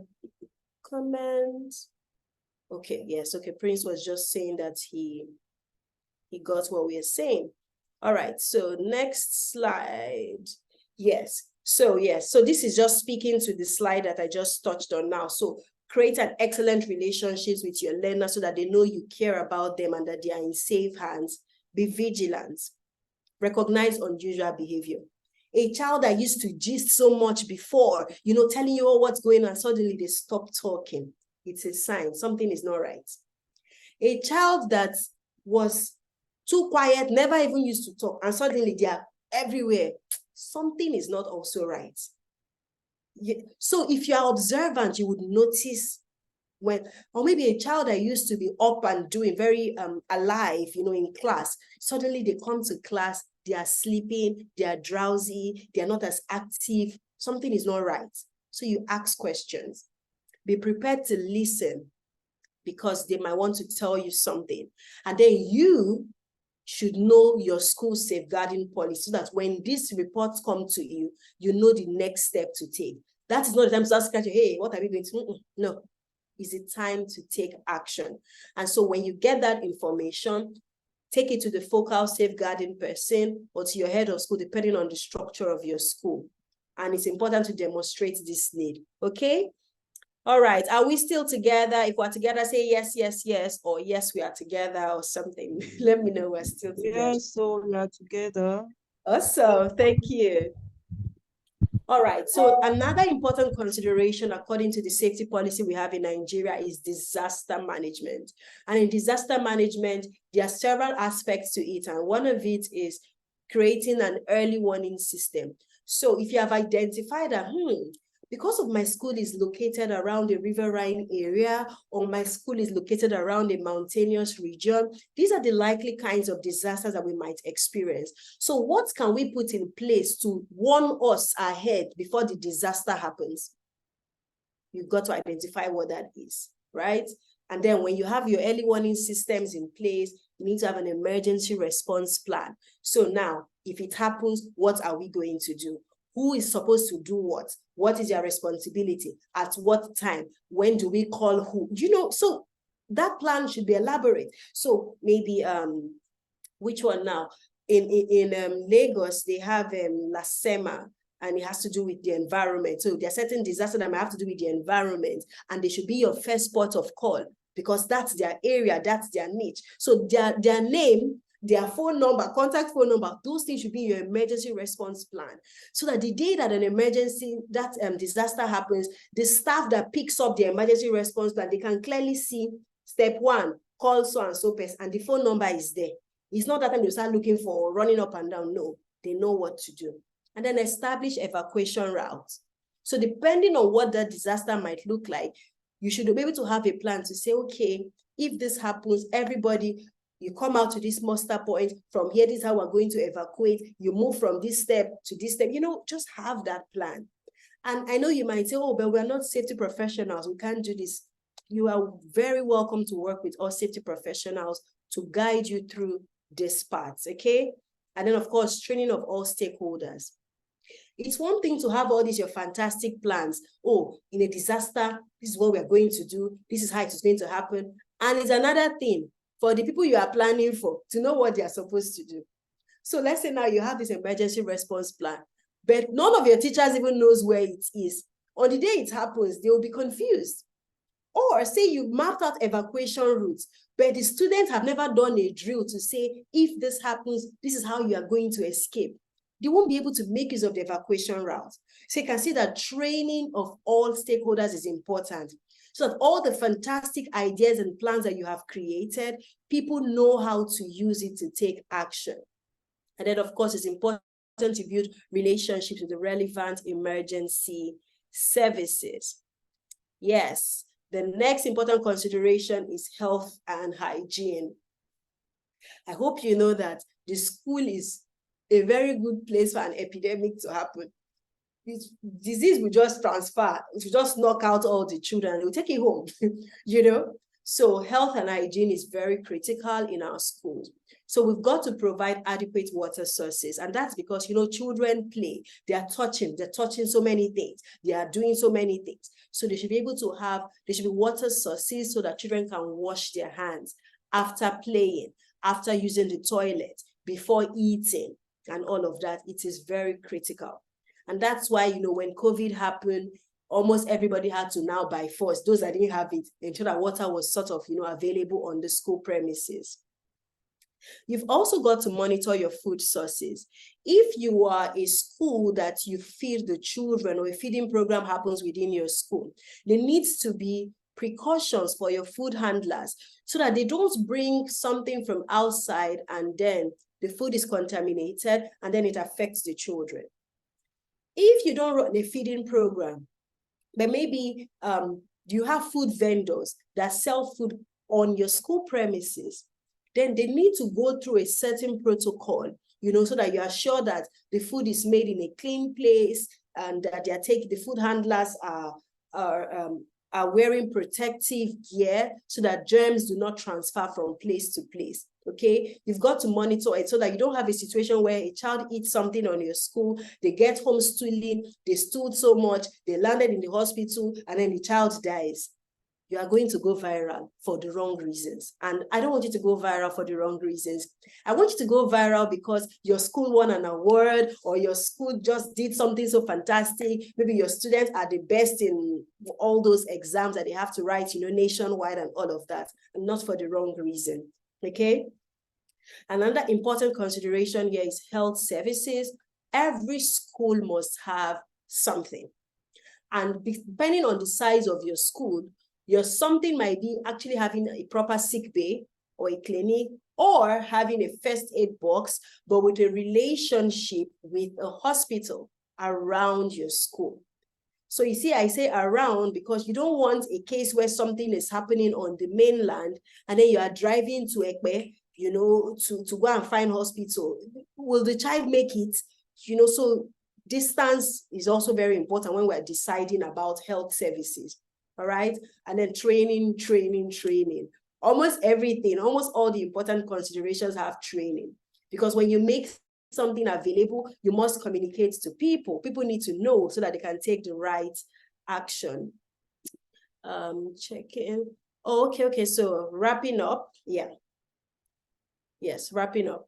comment. Okay, yes, okay, Prince was just saying that he got what we are saying. All right, so next slide. Yes, so this is just speaking to the slide that I just touched on now. So create an excellent relationships with your learners so that they know you care about them and that they are in safe hands. Be vigilant. Recognize unusual behavior. A child that used to gist so much before, telling you all what's going on, suddenly they stop talking. It's a sign something is not right. A child that was too quiet, never even used to talk, and suddenly they are everywhere. Something is not also right. So if you are observant, you would notice when, or maybe a child that used to be up and doing very alive, in class, suddenly they come to class, they are sleeping, they are drowsy, they are not as active. Something is not right. So you ask questions. Be prepared to listen because they might want to tell you something. And then you should know your school safeguarding policy so that when these reports come to you, you know the next step to take. That is not the time to ask, hey, what are we going to do? No, is it time to take action? And so when you get that information, take it to the focal safeguarding person or to your head of school, depending on the structure of your school. And it's important to demonstrate this need, okay? All right, are we still together? If we're together, say yes, yes, yes, or yes, we are together or something. Let me know we're still together. Yes, so we are together. Awesome, thank you. All right, so another important consideration according to the safety policy we have in Nigeria is disaster management. And in disaster management, there are several aspects to it, and one of it is creating an early warning system. So if you have identified that, because of my school is located around a riverine area, or my school is located around a mountainous region, these are the likely kinds of disasters that we might experience. So what can we put in place to warn us ahead before the disaster happens? You've got to identify what that is, right? And then when you have your early warning systems in place, you need to have an emergency response plan. So now, if it happens, what are we going to do? Who is supposed to do what? What is your responsibility? At what time? When do we call who? So that plan should be elaborate. So maybe, which one now? In Lagos, they have LASEMA, and it has to do with the environment. So there are certain disasters that might have to do with the environment, and they should be your first port of call because that's their area, that's their niche. So their name, their phone number, contact phone number, those things should be your emergency response plan. So that the day that an emergency, that disaster happens, the staff that picks up the emergency response plan, they can clearly see step one, call so and so person, and the phone number is there. It's not that time you start looking for running up and down. No, they know what to do. And then establish evacuation routes. So depending on what that disaster might look like, you should be able to have a plan to say, okay, if this happens, everybody, you come out to this muster point. From here, this is how we're going to evacuate. You move from this step to this step. Just have that plan. And I know you might say, oh, but we're not safety professionals. We can't do this. You are very welcome to work with all safety professionals to guide you through this part, okay? And then, of course, training of all stakeholders. It's one thing to have all these your fantastic plans. Oh, in a disaster, this is what we're going to do. This is how it is going to happen. And it's another thing for the people you are planning for to know what they are supposed to do. So let's say now you have this emergency response plan, but none of your teachers even knows where it is. On the day it happens, they will be confused. Or say you mapped out evacuation routes, but the students have never done a drill to say, if this happens, this is how you are going to escape. They won't be able to make use of the evacuation route. So you can see that training of all stakeholders is important, so that all the fantastic ideas and plans that you have created, people know how to use it to take action. And then, of course, it's important to build relationships with the relevant emergency services. Yes, the next important consideration is health and hygiene. I hope you know that the school is a very good place for an epidemic to happen. This disease will just transfer, it will just knock out all the children, we'll take it home, you know? So health and hygiene is very critical in our schools. So we've got to provide adequate water sources. And that's because, you know, children play, they're touching so many things. They are doing so many things. So they should be able to have, there should be water sources so that children can wash their hands after playing, after using the toilet, before eating, and all of that. It is very critical. And that's why, you know, when COVID happened, almost everybody had to now by force, those that didn't have it, ensure that water was sort of, you know, available on the school premises. You've also got to monitor your food sources. If you are a school that you feed the children, or a feeding program happens within your school, there needs to be precautions for your food handlers so that they don't bring something from outside and then the food is contaminated and then it affects the children. If you don't run a feeding program, but maybe you have food vendors that sell food on your school premises, then they need to go through a certain protocol, you know, so that you are sure that the food is made in a clean place and that they are taking, the food handlers are wearing protective gear so that germs do not transfer from place to place. Okay, you've got to monitor it so that you don't have a situation where a child eats something on your school, they get home stooling, they stooled so much, they landed in the hospital, and then the child dies. You are going to go viral for the wrong reasons. And I don't want you to go viral for the wrong reasons. I want you to go viral because your school won an award, or your school just did something so fantastic. Maybe your students are the best in all those exams that they have to write, you know, nationwide and all of that, and not for the wrong reason. Okay. Another important consideration here is health services. Every school must have something. And depending on the size of your school, your something might be actually having a proper sick bay or a clinic, or having a first aid box, but with a relationship with a hospital around your school. So you see, I say around because you don't want a case where something is happening on the mainland and then you are driving to Ekpe, you know, to go and find hospital. Will the child make it? You know, so distance is also very important when we're deciding about health services. All right. And then training. Almost everything, almost all the important considerations have training, because when you make something available, you must communicate to people. People need to know so that they can take the right action. Checking. Oh, okay. So wrapping up. Yeah. Yes, wrapping up.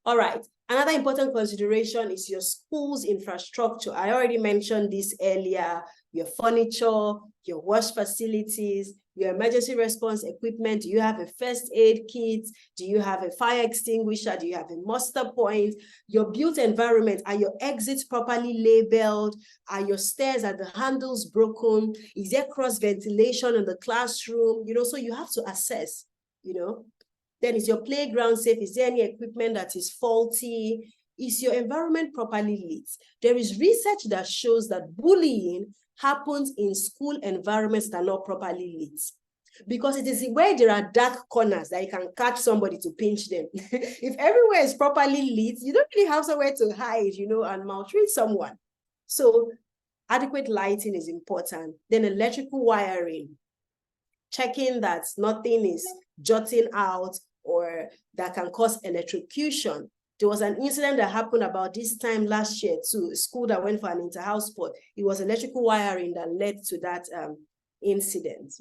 All right. Another important consideration is your school's infrastructure. I already mentioned this earlier. Your furniture, your wash facilities, your emergency response equipment. Do you have a first aid kit? Do you have a fire extinguisher? Do you have a muster point? Your built environment, are your exits properly labeled? Are your stairs, are the handles broken? Is there cross ventilation in the classroom? You know, so you have to assess, you know. Then is your playground safe? Is there any equipment that is faulty? Is your environment properly lit? There is research that shows that bullying happens in school environments that are not properly lit, because it is where there are dark corners that you can catch somebody to pinch them. If everywhere is properly lit, you don't really have somewhere to hide, you know, and maltreat someone. So adequate lighting is important. Then electrical wiring, checking that nothing is jutting out or that can cause electrocution. There was an incident that happened about this time last year to a school that went for an inter-house sport. It was electrical wiring that led to that incident.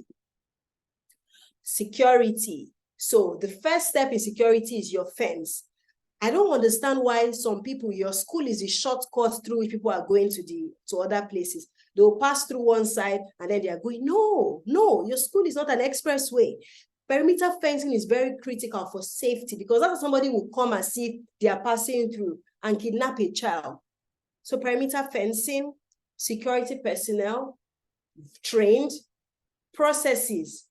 Security. So the first step in security is your fence. I don't understand why some people, your school is a shortcut through which people are going to other places. They'll pass through one side and then they are going, no, your school is not an expressway. Perimeter fencing is very critical for safety because that's somebody will come and see they are passing through and kidnap a child. So perimeter fencing, security personnel, trained, processes.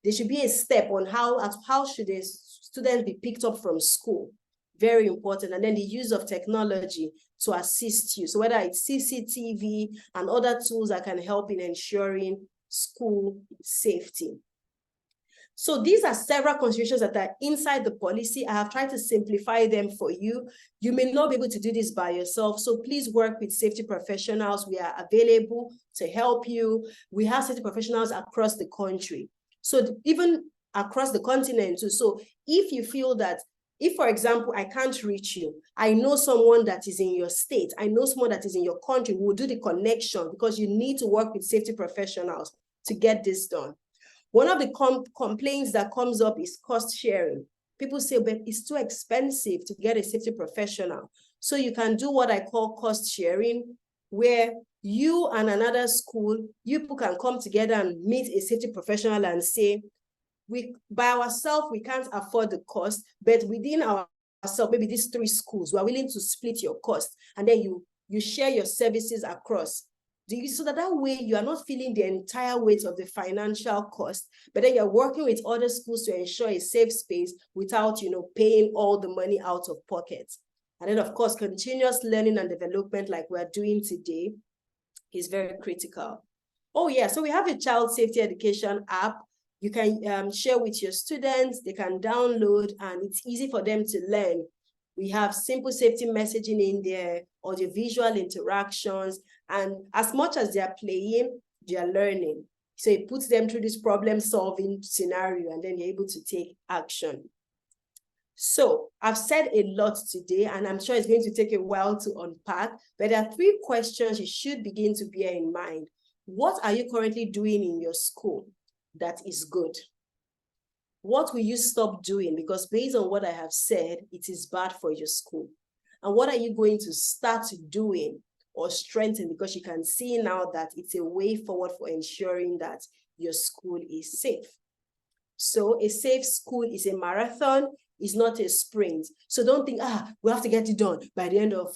There should be a step on how should a student be picked up from school. Very important. And then the use of technology to assist you. So whether it's CCTV and other tools that can help in ensuring school safety. So these are several considerations that are inside the policy. I have tried to simplify them for you. You may not be able to do this by yourself, so please work with safety professionals. We are available to help you. We have safety professionals across the country. So even across the continent too. So if you feel that, if, for example, I can't reach you, I know someone that is in your state, I know someone that is in your country who will do the connection, because you need to work with safety professionals to get this done. One of the complaints that comes up is cost sharing. People say, but it's too expensive to get a safety professional. So you can do what I call cost sharing, where you and another school, you people can come together and meet a safety professional and say, by ourselves, we can't afford the cost, but within ourselves, maybe these 3 schools, we are willing to split your cost. And then you share your services across. So that way you are not feeling the entire weight of the financial cost, but then you're working with other schools to ensure a safe space without, paying all the money out of pocket. And then, of course, continuous learning and development like we're doing today is very critical. Oh, yeah. So we have a child safety education app. You can share with your students. They can download, and it's easy for them to learn. We have simple safety messaging in there, audiovisual interactions, and as much as they are playing, they are learning. So it puts them through this problem-solving scenario, and then they're able to take action. So I've said a lot today, and I'm sure it's going to take a while to unpack, but there are 3 questions you should begin to bear in mind. What are you currently doing in your school that is good? What will you stop doing? Because based on what I have said, it is bad for your school. And what are you going to start doing or strengthen? Because you can see now that it's a way forward for ensuring that your school is safe. So a safe school is a marathon, is not a sprint. So don't think, we have to get it done by the end of,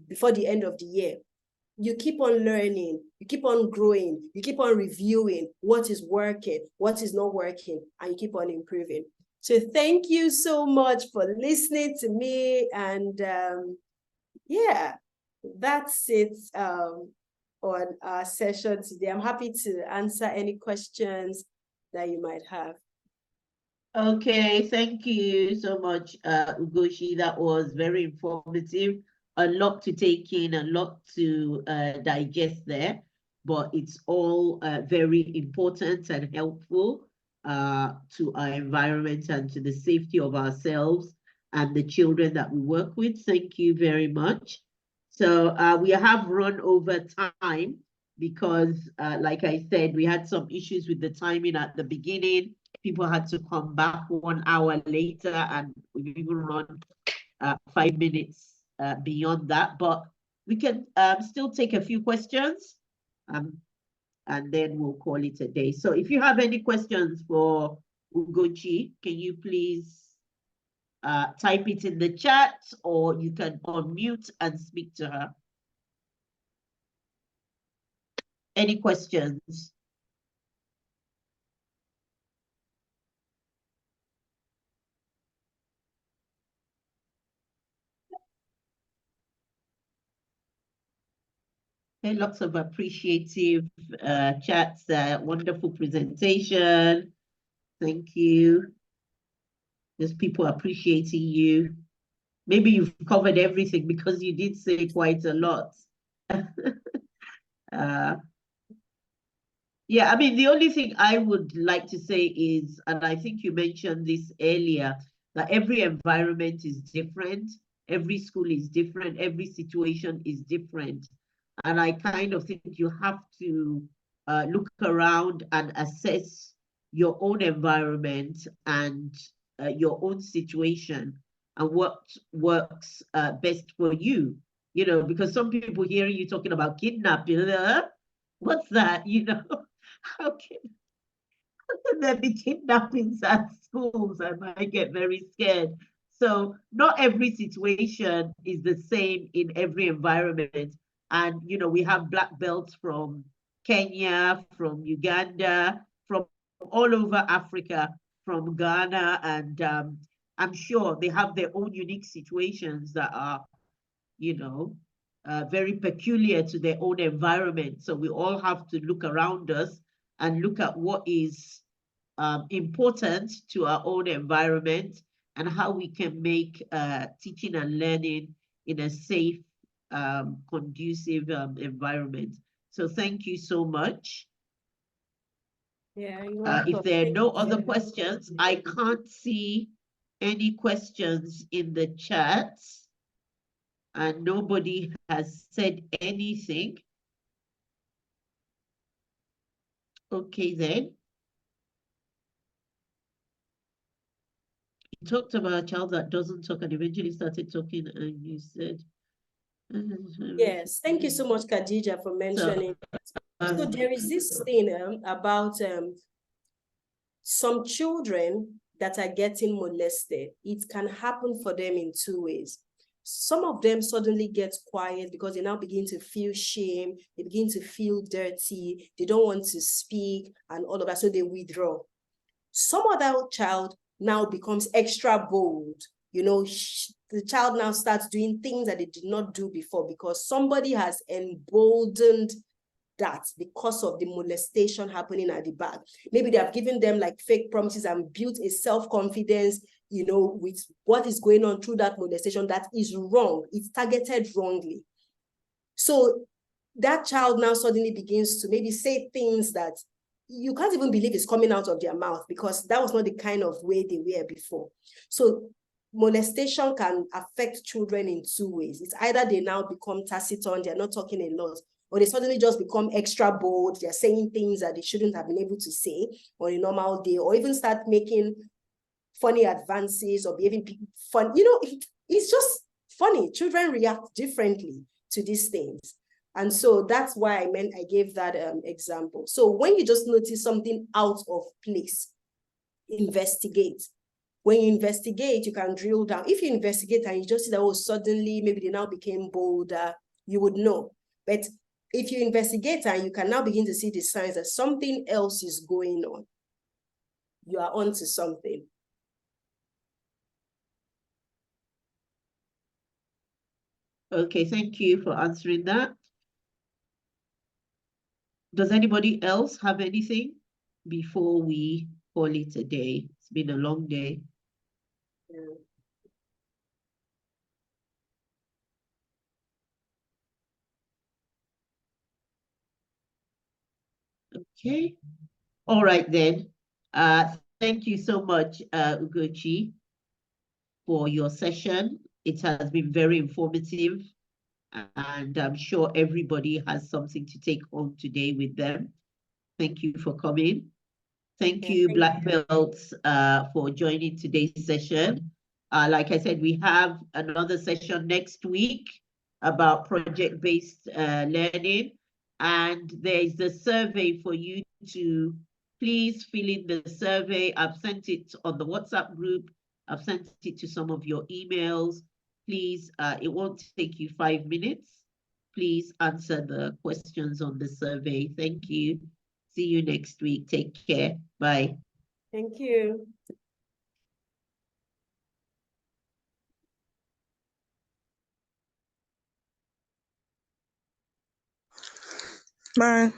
before the end of the year. You keep on learning, you keep on growing, you keep on reviewing what is working, what is not working, and you keep on improving. So thank you so much for listening to me. And yeah, that's it on our session today. I'm happy to answer any questions that you might have. Okay, thank you so much, Ugochi. That was very informative. A lot to take in, a lot to digest there, but it's all very important and helpful to our environment and to the safety of ourselves and the children that we work with. Thank you very much. So we have run over time because, like I said, we had some issues with the timing at the beginning. People had to come back 1 hour later, and we've even run 5 minutes beyond that, but we can still take a few questions and then we'll call it a day. So if you have any questions for Ugochi, can you please type it in the chat, or you can unmute and speak to her. Any questions? Okay, lots of appreciative chats, wonderful presentation. Thank you. There's people appreciating you. Maybe you've covered everything because you did say quite a lot. Yeah, I mean, the only thing I would like to say is, and I think you mentioned this earlier, that every environment is different, every school is different, every situation is different. And I kind of think you have to look around and assess your own environment and your own situation and what works best for you, because some people hearing you talking about kidnapping, what's that, Okay. there be kidnappings at schools, I might get very scared. So not every situation is the same in every environment. And, you know, we have black belts from Kenya, from Uganda, from all over Africa, from Ghana. And I'm sure they have their own unique situations that are, you know, very peculiar to their own environment. So we all have to look around us and look at what is important to our own environment and how we can make teaching and learning in a safe, conducive environment. So thank you so much. Yeah, you're If welcome. there are Thank no you. other questions, I can't see any questions in the chat, and nobody has said anything. Okay, then. You talked about a child that doesn't talk and eventually started talking, and you said, Yes, thank you so much, Khadija, for mentioning. So there is this thing about some children that are getting molested. It can happen for them in two ways. Some of them suddenly get quiet because they now begin to feel shame, they begin to feel dirty, they don't want to speak and all of that, so they withdraw. Some other child now becomes extra bold. You know, the child now starts doing things that they did not do before because somebody has emboldened that because of the molestation happening at the back. Maybe they have given them like fake promises and built a self-confidence, you know, with what is going on through that molestation that is wrong. It's targeted wrongly. So that child now suddenly begins to maybe say things that you can't even believe is coming out of their mouth because that was not the kind of way they were before. So molestation can affect children in two ways. It's either they now become taciturn, they're not talking a lot, or they suddenly just become extra bold, they're saying things that they shouldn't have been able to say on a normal day, or even start making funny advances or behaving fun. You know, it's just funny. Children react differently to these things. And so that's why I gave that example. So when you just notice something out of place, investigate. When you investigate, you can drill down. If you investigate and you just see that, oh, suddenly maybe they now became bolder, you would know. But if you investigate and you can now begin to see the signs that something else is going on, you are onto something. Okay, thank you for answering that. Does anybody else have anything before we call it a day? It's been a long day. Yeah. Okay. All right then. Thank you so much, Ugochi, for your session. It has been very informative, and I'm sure everybody has something to take home today with them. Thank you for coming. Thank you, Black Belts, for joining today's session. Like I said, we have another session next week about project-based learning. And there's a survey for you to please fill in the survey. I've sent it on the WhatsApp group. I've sent it to some of your emails. Please, it won't take you 5 minutes. Please answer the questions on the survey. Thank you. See you next week. Take care. Bye. Thank you. Bye.